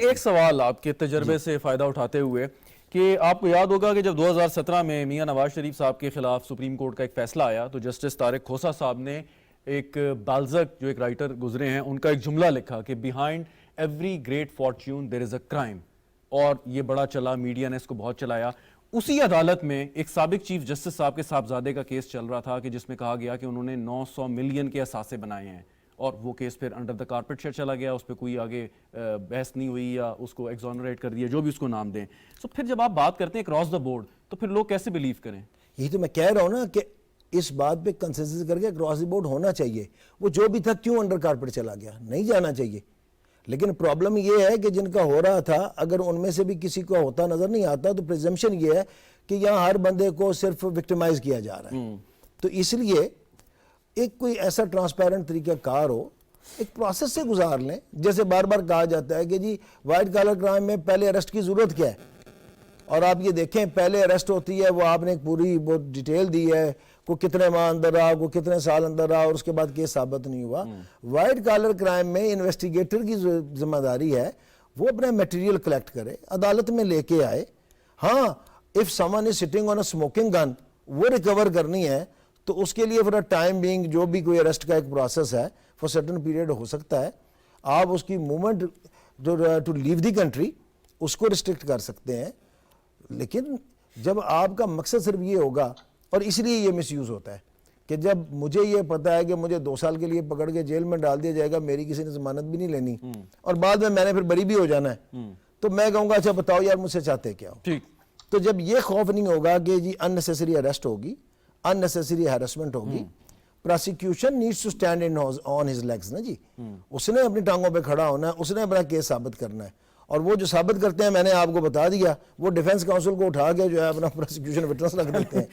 ایک سوال آپ کے تجربے سے فائدہ اٹھاتے ہوئے، کہ آپ کو یاد ہوگا کہ جب 2017 میں میاں نواز شریف صاحب کے خلاف سپریم کورٹ کا ایک فیصلہ آیا تو جسٹس طارق کھوسا صاحب نے ایک بالزک جو ایک رائٹر گزرے ہیں ان کا ایک جملہ لکھا کہ behind every great Fortune there is a crime, اور یہ بڑا چلا، میڈیا نے اس کو بہت چلایا. اسی عدالت میں ایک سابق چیف جسٹس صاحب کے صاحبزادے کا کیس چل رہا تھا کہ جس میں کہا گیا کہ انہوں نے 900 ملین کے اثاثے بنائے ہیں، اور وہ کیس پھر انڈر دا کارپیٹ شیڈ چلا گیا، اس پہ کوئی آگے بحث نہیں ہوئی یا اس کو ایگزونریٹ کر دیا، جو بھی اس کو نام دیں. سو پھر جب آپ بات کرتے ہیں کراس دا بورڈ تو پھر لوگ کیسے بلیو کریں؟ یہی تو میں کہہ رہا ہوں نا کہ اس بات پہ کنسنسس کر کے کراس دی بورڈ ہونا چاہیے. وہ جو بھی تھا کیوں انڈر کارپیٹ چلا گیا؟ نہیں جانا چاہیے. لیکن پرابلم یہ ہے کہ جن کا ہو رہا تھا اگر ان میں سے بھی کسی کو ہوتا نظر نہیں آتا تو پریزمپشن یہ ہے کہ یہاں ہر بندے کو صرف وکٹمائز کیا جا رہا ہے. تو اس لیے ایک کوئی ایسا ٹرانسپیرنٹ طریقہ کار ہو، ایک پروسیس سے گزار لیں. جیسے بار بار کہا جاتا ہے کہ جی وائٹ کالر کرائم میں پہلے اریسٹ کی ضرورت کیا ہے، اور آپ یہ دیکھیں پہلے اریسٹ ہوتی ہے، وہ آپ نے ایک پوری وہ ڈیٹیل دی ہے، کو کتنے ماہ اندر رہا، کو کتنے سال اندر رہا، اور اس کے بعد کیس ثابت نہیں ہوا. وائٹ کالر کرائم میں انویسٹیگیٹر کی ذمہ داری ہے وہ اپنا میٹیریل کلیکٹ کرے، عدالت میں لے کے آئے. ہاں if someone is sitting on a smoking gun وہ ریکور کرنی ہے تو اس کے لیے فور ٹائم بینگ جو بھی کوئی اریسٹ کا ایک پروسیس ہے فور سرٹن پیریڈ ہو سکتا ہے. آپ اس کی موومنٹ جو ٹو لیو دی کنٹری اس کو ریسٹرکٹ کر سکتے ہیں. لیکن جب آپ کا مقصد صرف یہ ہوگا، اور اس لیے یہ مس یوز ہوتا ہے کہ جب مجھے یہ پتا ہے کہ مجھے 2 سال کے لیے پکڑ کے جیل میں ڈال دیا جائے گا، میری کسی نے ضمانت بھی نہیں لینی، اور بعد میں نے پھر بری بھی ہو جانا ہے، تو میں کہوں گا اچھا بتاؤ یار مجھ سے چاہتے کیا ہو. تو جب یہ خوف نہیں ہوگا کہ جی ان نیسیسری اریسٹ ہوگی، ان نیسیسری ہیرسمنٹ ہوگی، prosecution needs to stand on his legs نا جی. اس نے اپنی ٹانگوں پہ کھڑا ہونا ہے، اس نے اپنا کیس ثابت کرنا ہے. اور وہ جو ثابت کرتے ہیں میں نے آپ کو بتا دیا، وہ ڈیفنس کاؤنسل کو اٹھا کے جو ہے اپنا پروسیکیوشن وٹنس رکھ دیتے ہیں.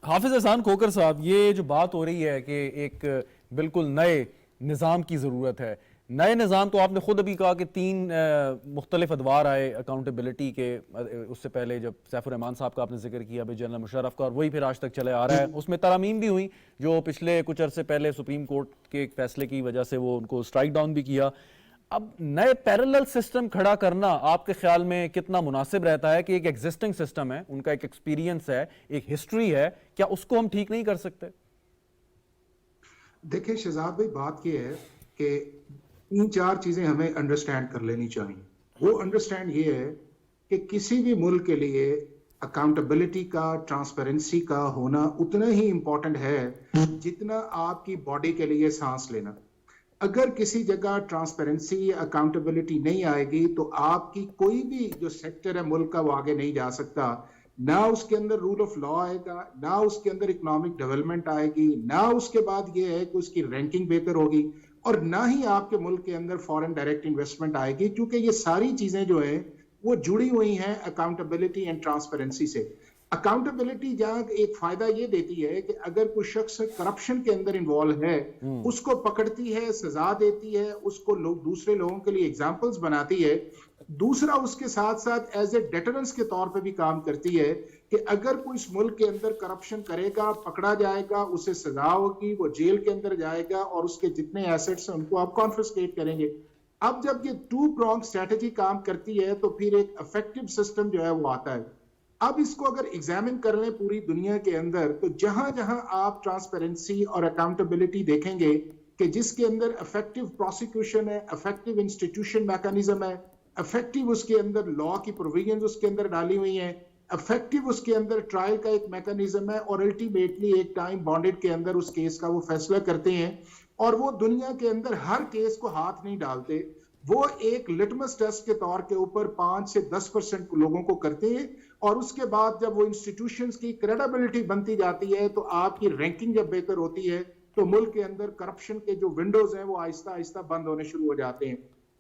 حافظ احسان کھوکر صاحب، یہ جو بات ہو رہی ہے کہ ایک بالکل نئے نظام کی ضرورت ہے، نئے نظام تو آپ نے خود ابھی کہا کہ 3 مختلف ادوار آئے اکاؤنٹیبلٹی کے. اس سے پہلے جب سیف الرحمان صاحب کا آپ نے ذکر کیا ابھی جنرل مشرف کا, اور وہی پھر آج تک چلے آ رہا ہے. اس میں ترامیم بھی ہوئی جو پچھلے کچھ عرصے پہلے سپریم کورٹ کے ایک فیصلے کی وجہ سے وہ ان کو اسٹرائک ڈاؤن بھی کیا. اب نئے پیرلل سسٹم کھڑا کرنا آپ کے خیال میں کتنا مناسب رہتا ہے کہ ایک ایگزسٹنگ سسٹم ہے, ان کا ایک ایکسپیرینس ہے, ایک ہسٹری ہے, کیا اس کو ہم ٹھیک نہیں کر سکتے؟ دیکھیں شہزاد بھائی, بات یہ ہے کہ 3-4 چیزیں ہمیں انڈرسٹینڈ کر لینی چاہیے. وہ انڈرسٹینڈ یہ ہے کہ کسی بھی ملک کے لیے اکاؤنٹیبلٹی کا, ٹرانسپیرنسی کا ہونا اتنا ہی امپورٹنٹ ہے جتنا آپ کی باڈی کے لیے سانس لینا. اگر کسی جگہ ٹرانسپیرنسی یا اکاؤنٹیبلٹی نہیں آئے گی تو آپ کی کوئی بھی جو سیکٹر ہے ملک کا وہ آگے نہیں جا سکتا. نہ اس کے اندر رول آف لا آئے گا, نہ اس کے اندر اکنامک ڈیولپمنٹ آئے گی, نہ اس کے بعد یہ ہے کہ اس کی رینکنگ بہتر ہوگی, اور نہ ہی آپ کے ملک کے اندر فورن ڈائریکٹ انویسٹمنٹ آئے گی, کیونکہ یہ ساری چیزیں جو ہیں وہ جڑی ہوئی ہیں اکاؤنٹیبلٹی اینڈ ٹرانسپیرنسی سے. اکاؤنٹیبلٹی جہاں ایک فائدہ یہ دیتی ہے کہ اگر کوئی شخص کرپشن کے اندر انوالو ہے اس کو پکڑتی ہے, سزا دیتی ہے, اس کو دوسرے لوگوں کے لیے ایگزامپلز بناتی ہے. دوسرا اس کے ساتھ ساتھ ایز اے ڈیٹرنس کے طور پہ بھی کام کرتی ہے کہ اگر کوئی اس ملک کے اندر کرپشن کرے گا, پکڑا جائے گا, اسے سزا ہوگی, وہ جیل کے اندر جائے گا, اور اس کے جتنے ایسٹس ہیں ان کو آپ کانفسکیٹ کریں گے. اب جب یہ 2 pronged اسٹریٹجی کام کرتی ہے تو پھر ایک افیکٹو سسٹم جو ہے وہ آتا ہے. اب اس کو اگر ایگزامن کر لیں پوری دنیا کے اندر تو جہاں جہاں آپ ٹرانسپیرنسی اور اکاؤنٹیبلٹی دیکھیں گے کہ جس کے اندر افیکٹو پروسیکیوشن ہے, افیکٹو انسٹیٹیوشن میکانزم ہے, افیکٹو اس کے اندر لا کی پروویژنز اس کے اندر ڈالی ہوئی ہیں, افیکٹو اس کے اندر ٹرائل کا ایک میکانزم ہے, اور الٹیمیٹلی ایک ٹائم بانڈڈ کے اندر اس کیس کا وہ فیصلہ کرتے ہیں, اور وہ دنیا کے اندر ہر کیس کو ہاتھ نہیں ڈالتے, وہ ایک لٹمس ٹیسٹ کے طور کے اوپر 5 سے 10% لوگوں کو کرتے ہیں, اور اس کے بعد جب وہ انسٹیٹیوشنز کی کریڈیبلٹی بنتی جاتی ہے تو آپ کی رینکنگ جب بہتر ہوتی ہے تو ملک کے اندر کرپشن کے جو ونڈوز ہیں وہ آہستہ آہستہ بند ہونے شروع ہو جاتے ہیں.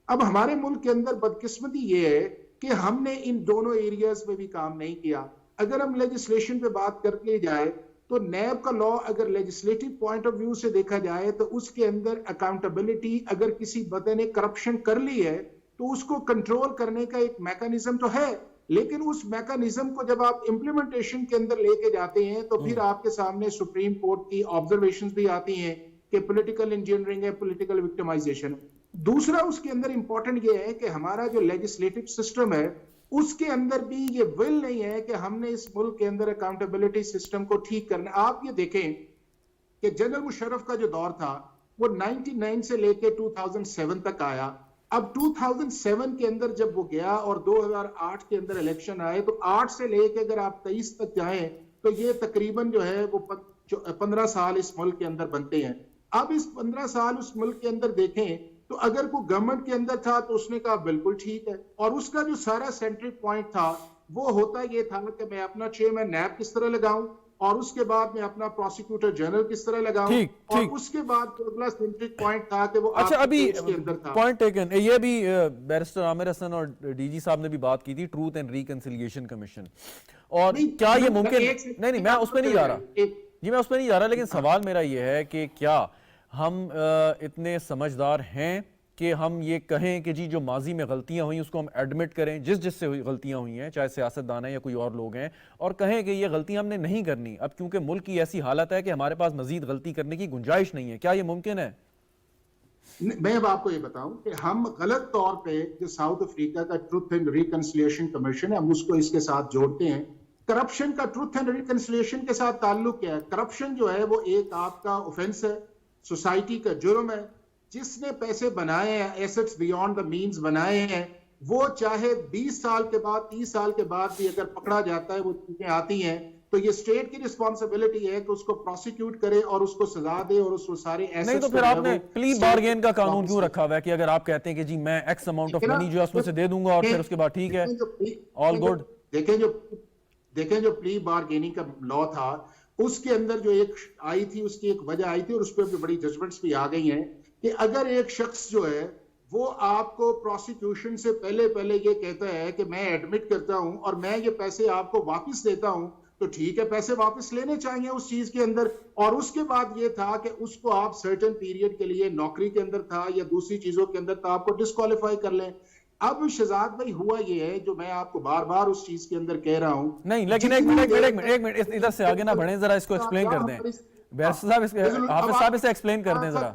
اب ہمارے ملک کے اندر بدقسمتی یہ ہے کہ ہم نے ان دونوں ایریاز میں بھی کام نہیں کیا. اگر ہم لیجسلیشن پہ بات کر کے جائے تو نیب کا لا اگر لیجسلیٹو پوائنٹ آف ویو سے دیکھا جائے تو اس کے اندر اکاؤنٹیبلٹی, اگر کسی بندے نے کرپشن کر لی ہے تو اس کو کنٹرول کرنے کا ایک میکانزم تو ہے, لیکن اس میکانزم کو جب آپ امپلیمنٹیشن کے اندر لے کے جاتے ہیں تو پھر آپ کے سامنے سپریم کورٹ کی آبزرویشنز بھی آتی ہیں کہ پولیٹیکل انجینئرنگ ہے, پولیٹیکل وکٹمائزیشن. دوسرا اس کے اندر امپورٹنٹ یہ ہے کہ ہمارا جو لیجسلیٹو سسٹم ہے اس کے اندر بھی یہ ول نہیں ہے کہ ہم نے اس ملک کے اندر اکاؤنٹیبلٹی سسٹم کو ٹھیک کرنا. آپ یہ دیکھیں کہ جنرل مشرف کا جو دور تھا وہ 99 سے لے کے 2007 تک آیا. اب 2007 کے اندر جب وہ گیا اور 2008 کے اندر الیکشن آئے تو 8 سے لے کے اگر آپ 23 تک جائیں تو یہ تقریباً جو ہے وہ 15 سال اس ملک کے اندر بنتے ہیں. اب اس 15 سال اس ملک کے اندر دیکھیں تو اگر کوئی گورنمنٹ کے اندر تھا تو اس نے کہا بالکل ٹھیک ہے, اور اس کا جو سارا سینٹرک پوائنٹ تھا وہ ہوتا یہ تھا کہ میں اپنا چیئرمین نیب کس طرح لگاؤں, اور اس کے بعد میں اپنا پروسیکیوٹر جنرل کس طرح لگاؤں, اور اس کے بعد اگلا سینٹرک پوائنٹ تھا کہ وہ اچھا ابھی کے اندر تھا. پوائنٹ ٹیکن, یہ بھی بیرسٹر عامر حسن اور ڈی جی صاحب نے بھی بات کی تھی, ٹروتھ اینڈ ریکنسیلیشن کمیشن, اور کیا یہ ممکن نہیں میں اس پہ نہیں جا رہا جی میں اس پہ نہیں جا رہا, لیکن سوال میرا یہ ہے کہ کیا ہم اتنے سمجھدار ہیں کہ ہم یہ کہیں کہ جی جو ماضی میں غلطیاں ہوئیں اس کو ہم ایڈمٹ کریں, جس سے غلطیاں ہوئی ہیں, چاہے سیاستدان ہیں یا کوئی اور لوگ ہیں, اور کہیں کہ یہ غلطیاں ہم نے نہیں کرنی اب کیونکہ ملک کی ایسی حالت ہے کہ ہمارے پاس مزید غلطی کرنے کی گنجائش نہیں ہے. کیا یہ ممکن ہے؟ میں اب آپ کو یہ بتاؤں کہ ہم غلط طور پہ جو ساؤتھ افریقہ کا ٹروتھ اینڈ ریکنسیلیشن کمیشن ہے ہم اس کو اس کے ساتھ جوڑتے ہیں. کرپشن کا ٹروتھ اینڈ ریکنسیلیشن کے ساتھ تعلق کیا ہے؟ کرپشن جو ہے وہ ایک آپ کا اوفینس ہے, سوسائٹی کا جرم ہے. جس نے پیسے بنائے ہیں, ایسٹس بیونڈ دا مینز بنائے ہیں, وہ چاہے 20 سال کے بعد 30 سال کے بعد بھی اگر پکڑا جاتا ہے وہ چیزیں آتی ہیں تو یہ اسٹیٹ کی رسپانسبلٹی ہے کہ اس کو پروسیکیوٹ کرے اور اس کو سزا دے اور اس کو سارے ایسٹس. نہیں تو پھر آپ نے پلی بارگین کا قانون کیوں رکھا ہوا ہے کہ اگر آپ کہتے ہیں کہ جی میں ایکس اماؤنٹ آف منی جو ہے اس میں سے دے دوں گا اور پھر اس کے بعد ٹھیک ہے آل گڈ. دیکھیں جو پلی بارگیننگ کا لا تھا اس کے اندر جو ایک آئی تھی, اس کی ایک وجہ آئی تھی اور اس پہ بڑی ججمنٹس بھی آ گئی ہیں کہ اگر ایک شخص جو ہے وہ آپ کو پروسیکیوشن سے پہلے یہ کہتا ہے کہ میں ایڈمٹ کرتا ہوں اور میں یہ پیسے آپ کو واپس دیتا ہوں, تو ٹھیک ہے پیسے واپس لینے چاہیے اس چیز کے اندر. اور اس کے بعد یہ تھا کہ اس کو آپ سرٹن پیریڈ کے لیے نوکری کے اندر تھا یا دوسری چیزوں کے اندر تھا آپ کو ڈسکوالیفائی کر لیں. اب شہزاد بھائی ہوا یہ ہے جو میں آپ کو بار بار اس چیز کے اندر کہہ رہا ہوں. نہیں لیکن ایک منٹ ادھر سے آگے نہ بڑھیں, ذرا اس کو ایکسپلین کر دیں بیرسٹر صاحب, حافظ صاحب اسے ایکسپلین کر دیں ذرا.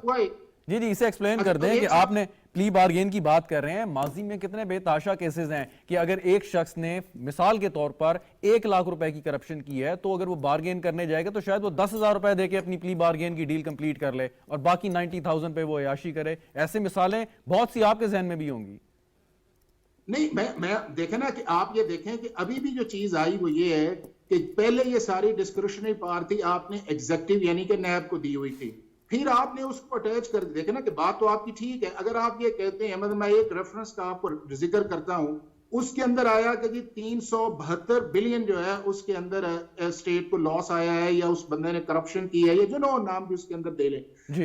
جی اسے ایکسپلین کر دیں کہ آپ نے پلی بارگین کی بات کر رہے ہیں. ماضی میں کتنے بے تحاشا کیسز ہیں کہ اگر ایک شخص نے مثال کے طور پر 1 لاکھ روپے کی کرپشن کی ہے تو اگر وہ بارگین کرنے جائے گا تو شاید وہ 10,000 روپے دے کے اپنی پلی بارگین کی ڈیل کمپلیٹ کر لے اور باقی 90,000 پہ وہ عیاشی کرے. ایسے مثالیں بہت سی آپ کے ذہن میں بھی ہوں گی. نہیں میں دیکھیں نا کہ آپ یہ دیکھیں کہ ابھی بھی جو چیز آئی وہ یہ ہے کہ پہلے یہ ساری ڈسکریشنری پاور تھی آپ نے ایگزیکٹو یعنی کہ نیب کو دی ہوئی تھی, پھر آپ نے اس کو اٹیچ کر دیکھیں نا کہ بات تو آپ کی ٹھیک ہے. اگر آپ یہ کہتے ہیں مطلب میں ایک ریفرنس کا آپ کو ذکر کرتا ہوں, اس کے اندر آیا کہ جی 372 بلین جو ہے اس کے اندر اسٹیٹ کو لاس آیا ہے یا اس بندے نے کرپشن کی ہے یا جو نام بھی اس کے اندر دے لیں.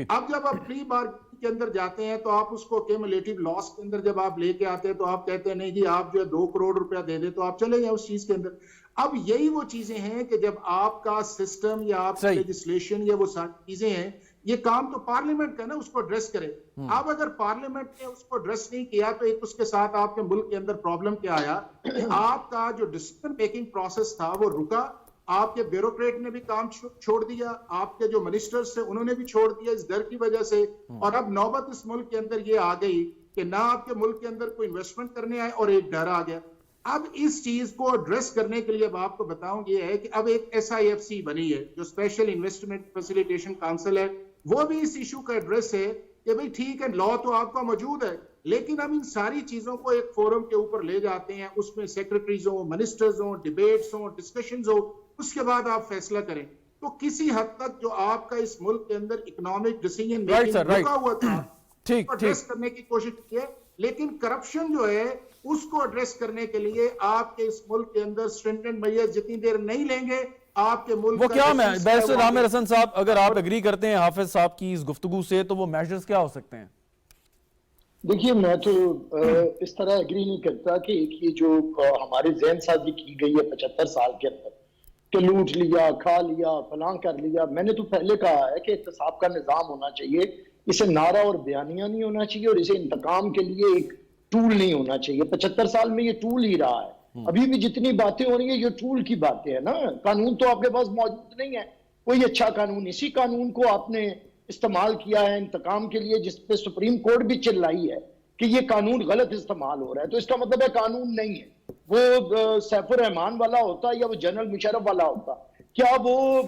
اب جب آپ پلی بار کے اندر جاتے ہیں تو آپ اس کو کیومولیٹو لاس کے اندر جب آپ لے کے آتے ہیں تو آپ کہتے ہیں نہیں جی آپ جو ہے 2 کروڑ روپیہ دے دیں تو آپ چلے جائیں اس چیز کے اندر. اب یہی وہ چیزیں ہیں کہ جب آپ کا سسٹم یا آپ کی لیجسلیشن یا وہ ساری چیزیں ہیں, یہ کام تو پارلیمنٹ کا نا اس کو ایڈریس کرے. اب اگر پارلیمنٹ نے اس کو ایڈریس نہیں کیا تو ایک اس کے ساتھ آپ کے ملک کے اندر پرابلم کیا آیا کہ آپ کا جو ڈیسیژن میکنگ پروسیس تھا وہ رکا, آپ کے بیوروکریٹ نے بھی کام چھوڑ دیا, آپ کے جو منسٹرز تھے انہوں نے بھی چھوڑ دیا اس ڈر کی وجہ سے. اور اب نوبت اس ملک کے اندر یہ آ گئی کہ نہ آپ کے ملک کے اندر کوئی انویسٹمنٹ کرنے آئے اور ایک ڈر آ گیا. اب اس چیز کو ایڈریس کرنے کے لیے اب آپ کو بتاؤں یہ ہے کہ اب ایک SIFC بنی ہے جو اسپیشل انویسٹمنٹ فیسیلیٹیشن کاؤنسل ہے, وہ بھی اس ایشو کا ایڈریس ہے کہ بھئی ٹھیک ہے لا تو آپ کا موجود ہے لیکن اب ان ساری چیزوں کو ایک فورم کے اوپر لے جاتے ہیں, اس میں سیکرٹریز ہوں, منسٹرز ہوں, ڈیبیٹس ہوں, ڈسکشنز ہوں, اس کے بعد آپ فیصلہ کریں. تو کسی حد تک جو آپ کا اس ملک کے اندر اکنامک ڈیسیژن میکنگ رکا ہوا تھا اس کو ایڈریس کرنے کی کوشش کی ہے. لیکن کرپشن جو ہے اس کو ایڈریس کرنے کے لیے آپ کے اس ملک کے اندر سٹرینٹنڈ میئرز جتنی دیر نہیں لیں گے آپ کے ملک وہ کیا میں بیرسٹر عامر حسن صاحب اگر آپ اگری کرتے ہیں حافظ صاحب کی اس گفتگو سے تو وہ میجرز کیا ہو سکتے ہیں؟ دیکھیے میں تو اس طرح اگری نہیں کرتا کہ ایک یہ جو ہمارے ذہن سازی کی گئی ہے 75 سال کے اندر کہ لوٹ لیا, کھا لیا, فلاں کر لیا. میں نے تو پہلے کہا ہے کہ احتساب کا نظام ہونا چاہیے, اسے نعرہ اور بیانیہ نہیں ہونا چاہیے اور اسے انتقام کے لیے ایک ٹول نہیں ہونا چاہیے. 75 سال میں یہ ٹول ہی رہا ہے. ابھی بھی جتنی باتیں ہو رہی ہیں یہ ٹول کی باتیں ہیں نا. قانون تو آپ کے پاس موجود نہیں ہے کوئی اچھا قانون. اسی قانون کو آپ نے استعمال کیا ہے انتقام کے لیے, جس پہ سپریم کورٹ بھی چلائی ہے کہ یہ قانون غلط استعمال ہو رہا ہے. تو اس کا مطلب ہے قانون نہیں ہے. وہ سیف الرحمان والا ہوتا یا وہ جنرل مشرف والا ہوتا, کیا وہ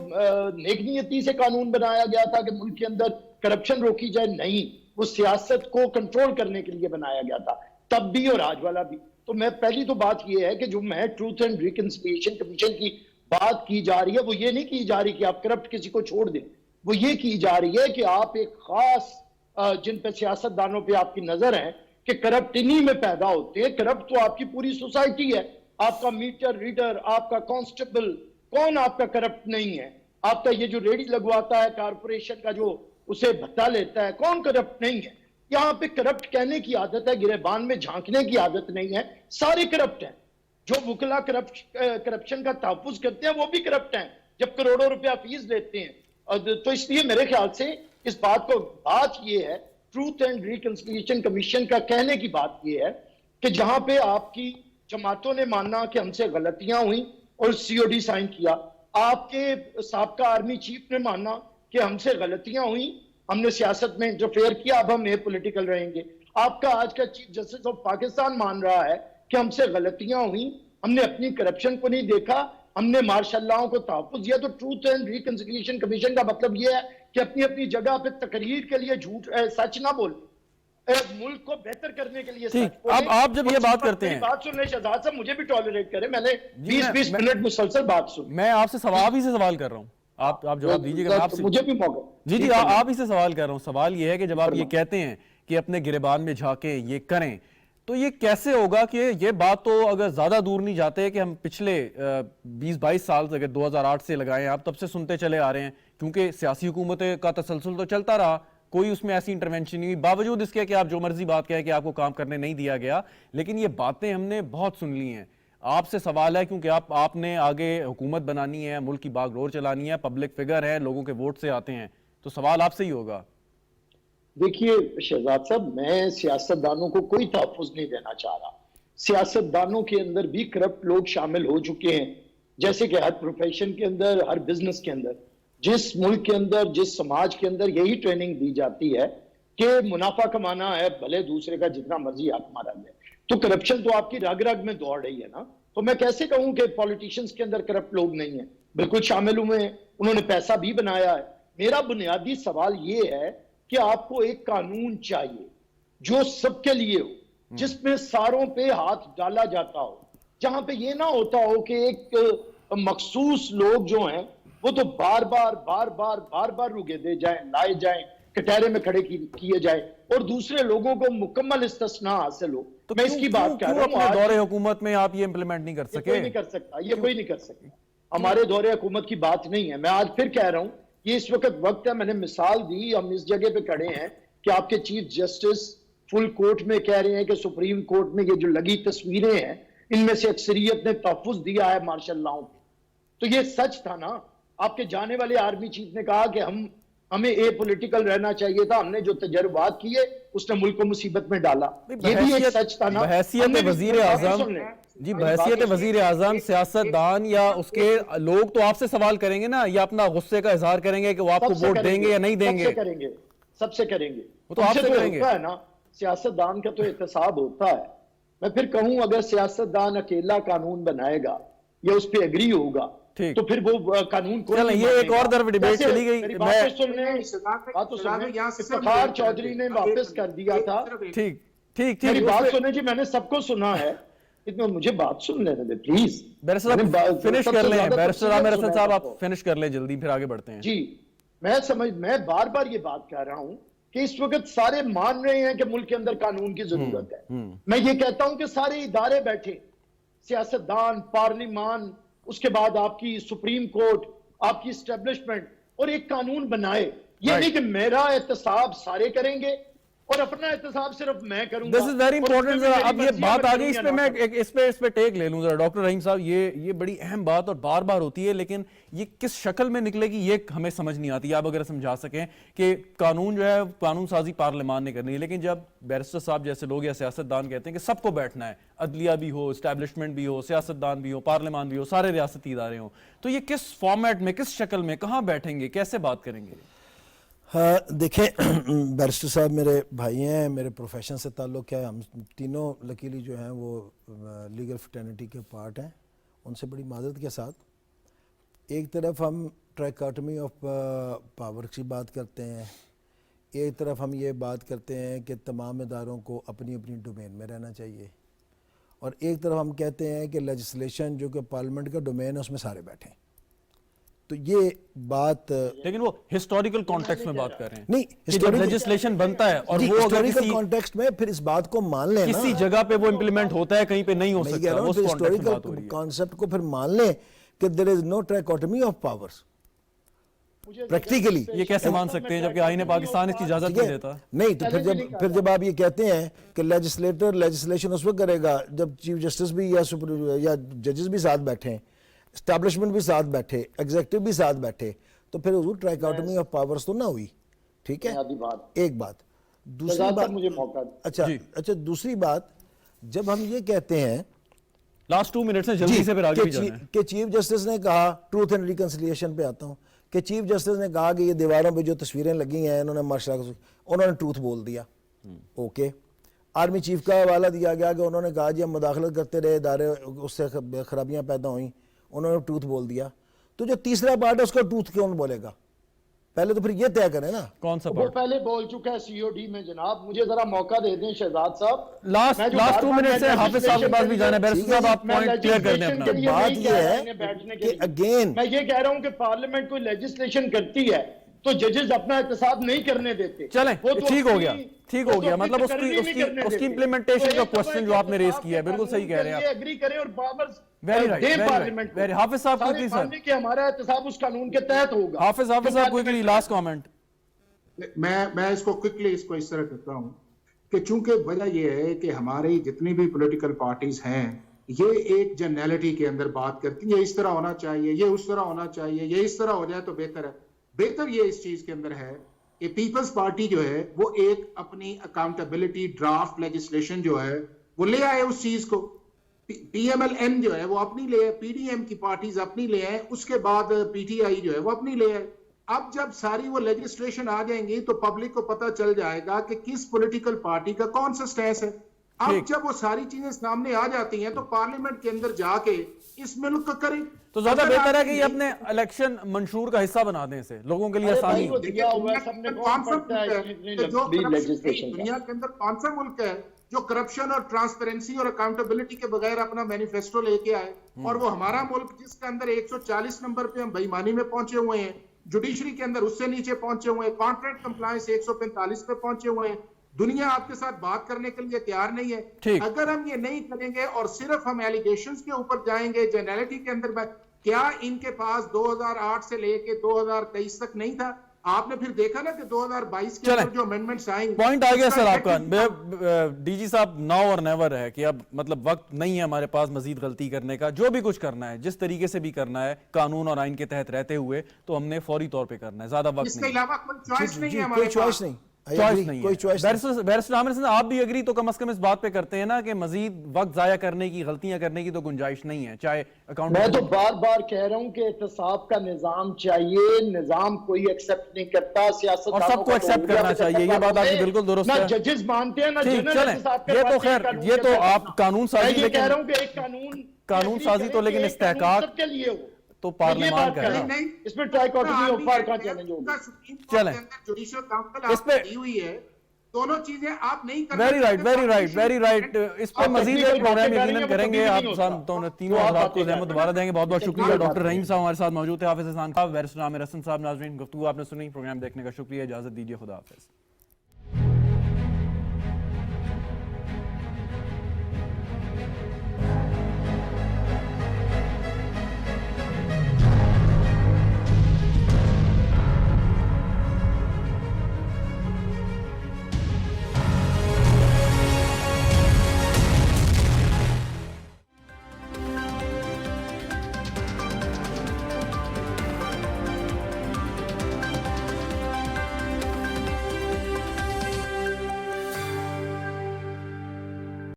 نیک نیتی سے قانون بنایا گیا تھا کہ ملک کے اندر کرپشن روکی جائے؟ نہیں, وہ سیاست کو کنٹرول کرنے کے لیے بنایا گیا تھا, تب بھی اور آج والا بھی. تو میں پہلی تو بات یہ ہے کہ جو میں ٹروتھ اینڈ ریکنسیلیشن کمیشن کی بات کی جا رہی ہے وہ یہ نہیں کی جا رہی کہ آپ کرپٹ کسی کو چھوڑ دیں. وہ یہ کی جا رہی ہے کہ آپ ایک خاص جن پہ سیاست دانوں پہ آپ کی نظر ہے کہ کرپٹ انہی میں پیدا ہوتے ہیں. کرپٹ تو آپ کی پوری سوسائٹی ہے. آپ کا میٹر ریڈر, آپ کا کانسٹیبل, کون آپ کا کرپٹ نہیں ہے؟ آپ کا یہ جو ریڈی لگواتا ہے کارپوریشن کا جو اسے بھتا لیتا ہے, کون کرپٹ نہیں ہے؟ یہاں پہ کرپٹ کہنے کی عادت ہے, گریبان میں جھانکنے کی عادت نہیں ہے. سارے کرپٹ ہیں. جو وکلا کرپشن کا تحفظ کرتے ہیں وہ بھی کرپٹ ہیں جب کروڑوں روپیہ فیس لیتے ہیں. تو اس لیے میرے خیال سے اس بات یہ ہے, ٹروتھ اینڈ ریکنسیلیشن کمیشن کا کہنے کی بات یہ ہے کہ جہاں پہ آپ کی جماعتوں نے مانا کہ ہم سے غلطیاں ہوئیں اور COD سائن کیا, آپ کے سابقہ آرمی چیف نے مانا کہ ہم سے غلطیاں ہوئیں, ہم نے سیاست میں انٹرفیئر کیا, اب ہم پولیٹیکل رہیں گے. آپ کا آج کا چیف جسٹس آف پاکستان مان رہا ہے کہ ہم سے غلطیاں ہوئیں, ہم نے اپنی کرپشن کو نہیں دیکھا, ہم نے مارشل لاؤں کو تحفظ دیا. تو ٹروتھ اینڈ ریکنسیلیشن کمیشن کا مطلب یہ ہے کہ اپنی اپنی جگہ پہ تقریر کے لیے سچ نہ بول, ملک کو بہتر کرنے کے لیے سچ بولیں. اب آپ جب یہ بات کرتے ہیں, بات سن لیں شہزاد صاحب, مجھے بھی ٹالریٹ کریں, میں نے 20 منٹ مسلسل بات سن. میں آپ سے سوال کر رہا ہوں, آپ جواب دیجیے گا. مجھے بھی موقع. جی آپ ہی سے سوال کر رہا ہوں. سوال یہ ہے کہ جب آپ یہ کہتے ہیں کہ اپنے گریبان میں جھانکیں, یہ کریں, تو یہ کیسے ہوگا کہ یہ بات تو اگر زیادہ دور نہیں جاتے کہ ہم پچھلے 20-22 سال اگر 2008 سے لگائیں, آپ تب سے سنتے چلے آ رہے ہیں, کیونکہ سیاسی حکومت کا تسلسل تو چلتا رہا, کوئی اس میں ایسی انٹرونشن نہیں ہوئی, باوجود اس کے کہ آپ جو مرضی بات کہیں کہ آپ کو کام کرنے نہیں دیا گیا, لیکن یہ باتیں ہم نے بہت سن لی ہیں. آپ سے سوال ہے کیونکہ آپ نے آگے حکومت بنانی ہے, ملک کی باغ ڈور چلانی ہے, پبلک فگر ہے, لوگوں کے ووٹ سے آتے ہیں, تو سوال آپ سے ہی ہوگا. دیکھیے شہزاد صاحب, میں سیاستدانوں کو کوئی تحفظ نہیں دینا چاہ رہا. سیاستدانوں کے اندر بھی کرپٹ لوگ شامل ہو چکے ہیں, جیسے کہ ہر پروفیشن کے اندر, ہر بزنس کے اندر. جس ملک کے اندر, جس سماج کے اندر یہی ٹریننگ دی جاتی ہے کہ منافع کمانا ہے, بھلے دوسرے کا جتنا مرضی حق مارا جائے, تو کرپشن تو آپ کی رگ رگ میں دوڑ رہی ہے نا. تو میں کیسے کہوں کہ پولیٹیشنز کے اندر کرپٹ لوگ نہیں ہیں؟ بالکل شامل ہوئے ہیں, انہوں نے پیسہ بھی بنایا ہے. میرا بنیادی سوال یہ ہے کہ آپ کو ایک قانون چاہیے جو سب کے لیے ہو, جس میں ساروں پہ ہاتھ ڈالا جاتا ہو, جہاں پہ یہ نہ ہوتا ہو کہ ایک مخصوص لوگ جو ہیں وہ تو بار بار رگے دے جائیں, لائے جائیں, کٹہرے میں کھڑے کیے جائیں, اور دوسرے لوگوں کو مکمل استثناء حاصل ہو. تو میں اس کی بات کر رہا ہوں. اپنے دور حکومت میں آپ یہ امپلیمنٹ نہیں کر یہ سکے؟ کوئی نہیں کر سکتا, یہ کوئی نہیں کر سکتا. ہمارے دور حکومت کی بات نہیں ہے. میں آج پھر کہہ رہا ہوں, یہ اس وقت وقت ہے, میں نے مثال دی, ہم اس جگہ پہ کھڑے ہیں کہ آپ کے چیف جسٹس فل کورٹ میں کہہ رہے ہیں کہ سپریم کورٹ میں یہ جو لگی تصویریں ہیں ان میں سے اکثریت نے تحفظ دیا ہے مارشل لاؤں کو. تو یہ سچ تھا نا. آپ کے جانے والے آرمی چیف نے کہا کہ ہمیں اے پولیٹیکل رہنا چاہیے تھا, ہم نے جو تجربات کیے اس نے ملک کو مصیبت میں ڈالا. یہ بھی ایک سچ تھا نا. بحیثیت وزیر اعظم, جی بحیثیت وزیر اعظم, سیاستدان یا اس کے لوگ تو آپ سے سوال کریں گے نا, یا اپنا غصے کا اظہار کریں گے کہ وہ آپ کو ووٹ دیں گے یا نہیں دیں گے؟ سب سے کریں گے. وہ تو آپ سے کریں گے نا. سیاستدان کا تو احتساب ہوتا ہے. میں پھر کہوں, اگر سیاستدان اکیلا قانون بنائے گا یا اس پہ اگری ہوگا تو پھر وہ قانون کو چلیں, یہ ایک اور طرف ڈیبیٹ چلی گئی. افتخار چودھری نے واپس کر دیا تھا. ٹھیک میری بات سنیں جی, میں نے سب کو سنا ہے, مجھے بات سن لینے دیں پلیز. بیرسٹر صاحب فنش کر لیں, بیرسٹر عامر حسن صاحب آپ فنش کر لیں جلدی, پھر آگے بڑھتے ہیں. جی میں بار بار یہ بات کہہ رہا ہوں کہ اس وقت سارے مان رہے ہیں کہ ملک کے اندر قانون کی ضرورت ہے. میں یہ کہتا ہوں کہ سارے ادارے بیٹھے, سیاستدان, پارلیمان, اس کے بعد آپ کی سپریم کورٹ, آپ کی اسٹیبلشمنٹ, اور ایک قانون بنائے. یہ نہیں کہ میرا احتساب سارے کریں گے اور اپنا احتساب صرف میں کروں گا. This is very important. اب یہ بات آ گئی, اس پہ میں اس پہ ٹیک لے لوں ذرا. ڈاکٹر رحیم صاحب, یہ بڑی اہم بات اور بار بار ہوتی ہے, لیکن یہ کس شکل میں نکلے گی یہ ہمیں سمجھ نہیں آتی. آپ اگر سمجھا سکیں کہ قانون جو ہے قانون سازی پارلیمان نے کرنی ہے, لیکن جب بیرسٹر صاحب جیسے لوگ یا سیاستدان کہتے ہیں کہ سب کو بیٹھنا ہے, عدلیہ بھی ہو, اسٹیبلشمنٹ بھی ہو, سیاستدان بھی ہو, پارلیمان بھی ہو, سارے ریاستی ادارے ہوں, تو یہ کس فارمیٹ میں, کس شکل میں, کہاں بیٹھیں گے, کیسے بات کریں گے؟ دیکھیں بیرسٹر صاحب میرے بھائی ہیں, میرے پروفیشن سے تعلق ہے, ہم تینوں لکیلی جو ہیں وہ لیگل فٹرنیٹی کے پارٹ ہیں. ان سے بڑی معذرت کے ساتھ, ایک طرف ہم ٹرائکاٹمی آف پاور کی بات کرتے ہیں, ایک طرف ہم یہ بات کرتے ہیں کہ تمام اداروں کو اپنی اپنی ڈومین میں رہنا چاہیے, اور ایک طرف ہم کہتے ہیں کہ لیجسلیشن جو کہ پارلیمنٹ کا ڈومین ہے اس میں سارے بیٹھیں. تو یہ بات, لیکن وہ ہسٹوریکل کانٹیکسٹ میں بات کر رہے ہیں, نہیں جب لیجسلیشن بنتا ہے اور وہ اگر ہسٹوریکل کانٹیکسٹ میں پھر اس بات کو مان لیں, کسی جگہ پہ وہ امپلیمنٹ ہوتا ہے, کہیں پہ نہیں ہو سکتا, وہ ہسٹوریکل کانسیپٹ کو پھر مان لیں کہ there is no trichotomy of powers practically. یہ کیسے مان سکتے ہیں جبکہ آئین پاکستان اس کی اجازت نہیں دیتا؟ نہیں تو پھر جب آپ یہ کہتے ہیں کہ لیجسلیٹر لیجسلیشن اس وقت کرے گا جب چیف جسٹس بھی یا ججز بھی ساتھ بیٹھیں, اسٹیبلشمنٹ بھی ساتھ بیٹھے, ایگزیکٹو بھی ساتھ بیٹھے, تو پھر حضور ٹرائکاٹمی آف پاورز تو نہ ہوئی. ٹھیک ہے, ایک بات. دوسری بات, اچھا دوسری بات, جب ہم یہ کہتے ہیں لاسٹ 2 منٹس ہیں جلدی سے پھر آگے بھی جانا ہے کہ چیف جسٹس نے کہا, ٹروتھ اینڈ ریکنسیلیشن پہ آتا ہوں, کہ چیف جسٹس نے کہا کہ یہ دیواروں پہ جو تصویریں لگی ہیں انہوں نے ٹروتھ بول دیا. اوکے, آرمی چیف کا حوالہ دیا گیا کہ انہوں نے کہا جی ہم مداخلت کرتے رہے ادارے, اس سے خرابیاں پیدا ہوئیں, انہوں نے ٹروتھ بول دیا. تو جو تیسرا پارٹ ہے اس کا ٹروتھ کون بولے گا؟ پہلے تو پھر یہ طے کریں نا کون سا وہ پہلے بول چکا ہے سی او ڈی میں. جناب مجھے ذرا موقع دے دیں شہزاد صاحب, لاسٹ 2 منٹ سے حافظ صاحب کے پاس بھی جانا ہے. بیرسٹر صاحب آپ پوائنٹ کلیئر کر دیں اپنا. بات یہ ہے کہ اگین میں یہ کہہ رہا ہوں کہ پارلیمنٹ کوئی لیجسلیشن کرتی ہے تو ججز اپنا احتساب نہیں کرنے دیتے. چلیں ٹھیک ہو گیا, مطلب اس کی امپلیمنٹیشن کا کوسچن جو آپ نے ریز کیا ہے بالکل صحیح کہہ رہے ہیں آپ. ایگری کریں اور پاورز ویری رائٹ. حافظ صاحب کوئکلی سر, کہ ہمارا احتساب اس قانون کے تحت ہوگا. حافظ صاحب کوئکلی لاسٹ کامنٹ. میں اس کو کوئکلی اس طرح کرتا ہوں کہ چونکہ وجہ یہ ہے کہ ہماری جتنی بھی پولیٹیکل پارٹیز ہیں یہ ایک جنرلٹی کے اندر بات کرتی ہیں، یہ اس طرح ہونا چاہیے، یہ اس طرح ہونا چاہیے، یہ اس طرح ہو جائے تو بہتر ہے. بہتر یہ اس چیز کے اندر ہے کہ پیپلز پارٹی جو ہے وہ ایک اپنی اکاؤنٹیبلٹی ڈرافٹ لیجسلیشن جو ہے وہ لے آئے اس چیز کو. پی ایم ایل این جو ہے وہ اپنی لے آئے، پی ڈی ایم کی پارٹیز اپنی لے آئے، اس کے بعد پی ٹی آئی جو ہے وہ اپنی لے آئے. اب جب ساری وہ لیجسلیشن آ جائیں گی تو پبلک کو پتہ چل جائے گا کہ کس پولیٹیکل پارٹی کا کون سا سٹینس ہے. اب جب وہ ساری چیزیں سامنے آ جاتی ہیں تو پارلیمنٹ کے اندر جا کے اس ملک کو کریں. تو زیادہ بہتر ہے کہ یہ اپنے الیکشن منشور کا حصہ بنا دیں اسے، لوگوں کے لیے آسانی ہو. دنیا کے اندر کون سا ملک ہے جو کرپشن اور ٹرانسپیرنسی اور اکاؤنٹیبلٹی کے بغیر اپنا مینیفیسٹو لے کے آئے؟ اور وہ ہمارا ملک جس کے اندر 140 نمبر پہ ہم بے ایمانی میں پہنچے ہوئے ہیں، جوڈیشری کے اندر اس سے نیچے پہنچے ہوئے ہیں، کانٹریکٹ کمپلائنس 145 پہ پہنچے ہوئے ہیں. دنیا آپ کے ساتھ بات کرنے کے لیے تیار نہیں ہے. اگر ہم یہ نہیں کریں گے اور صرف ہم ایلیگیشنز کے اوپر جائیں گے، جنرلٹی کے اندر کیا ان کے پاس 2008 سے لے کے 2023 تک نہیں تھا؟ آپ نے پھر دیکھا نا کہ 2022 کے اندر جو امینڈمنٹس آئیں گے. پوائنٹ آ گیا سر آپ کا. ڈی جی صاحب ناؤ اور نیور ہے کہ اب مطلب وقت نہیں ہے ہمارے پاس مزید غلطی کرنے کا. جو بھی کچھ کرنا ہے جس طریقے سے بھی کرنا ہے قانون اور آئین کے تحت رہتے ہوئے تو ہم نے فوری طور پہ کرنا ہے. زیادہ وقت اس کے نہیں، علاوہ کوئی چوائس نہیں ہے ہمارے کوئی چوائس پاس. نہیں، چوائس نہیں ہے. بیرسٹر عامر حسین آپ بھی اگری تو کم از کم اس بات پہ کرتے ہیں نا کہ مزید وقت ضائع کرنے کی، غلطیاں کرنے کی تو گنجائش نہیں ہے. چاہے اکاؤنٹ میں تو بار بار کہہ رہا ہوں کہ احتساب کا نظام چاہیے. نظام کوئی ایکسپٹ نہیں کرتا، سیاست اور سب کو ایکسپٹ کرنا چاہیے. یہ بات آپ کی بالکل درست ہے. نہ ججز مانتے ہیں نہ ٹھیک چلیں، یہ تو خیر یہ تو آپ قانون سازی، میں یہ کہہ لیکن رہا ہوں کہ ایک قانون سازی تو لیکن استحقاق کے لیے ہو تو پارلیمان کا ہے. اس میں ٹرائی کارٹنی اور فار کا چیلنج ہوگا. چلیں جوڈیشل کاؤنسل اس آپ پہ نے دی ہوئی ہے، دونوں چیزیں آپ نہیں کرنا. Very right very right very right. اس پہ مزید ایک پروگرام یقیناً کریں گے. آپ تینوں حضرات کو زحمت دوبارہ دیں گے. بہت بہت شکریہ. ڈاکٹر رحیم صاحب ہمارے ساتھ موجود تھے، حافظ احسان صاحب، بیرسٹر عامر حسن صاحب. ناظرین گفتگو آپ نے سنی، پروگرام دیکھنے کا شکریہ. اجازت دیجیے، خدا حافظ.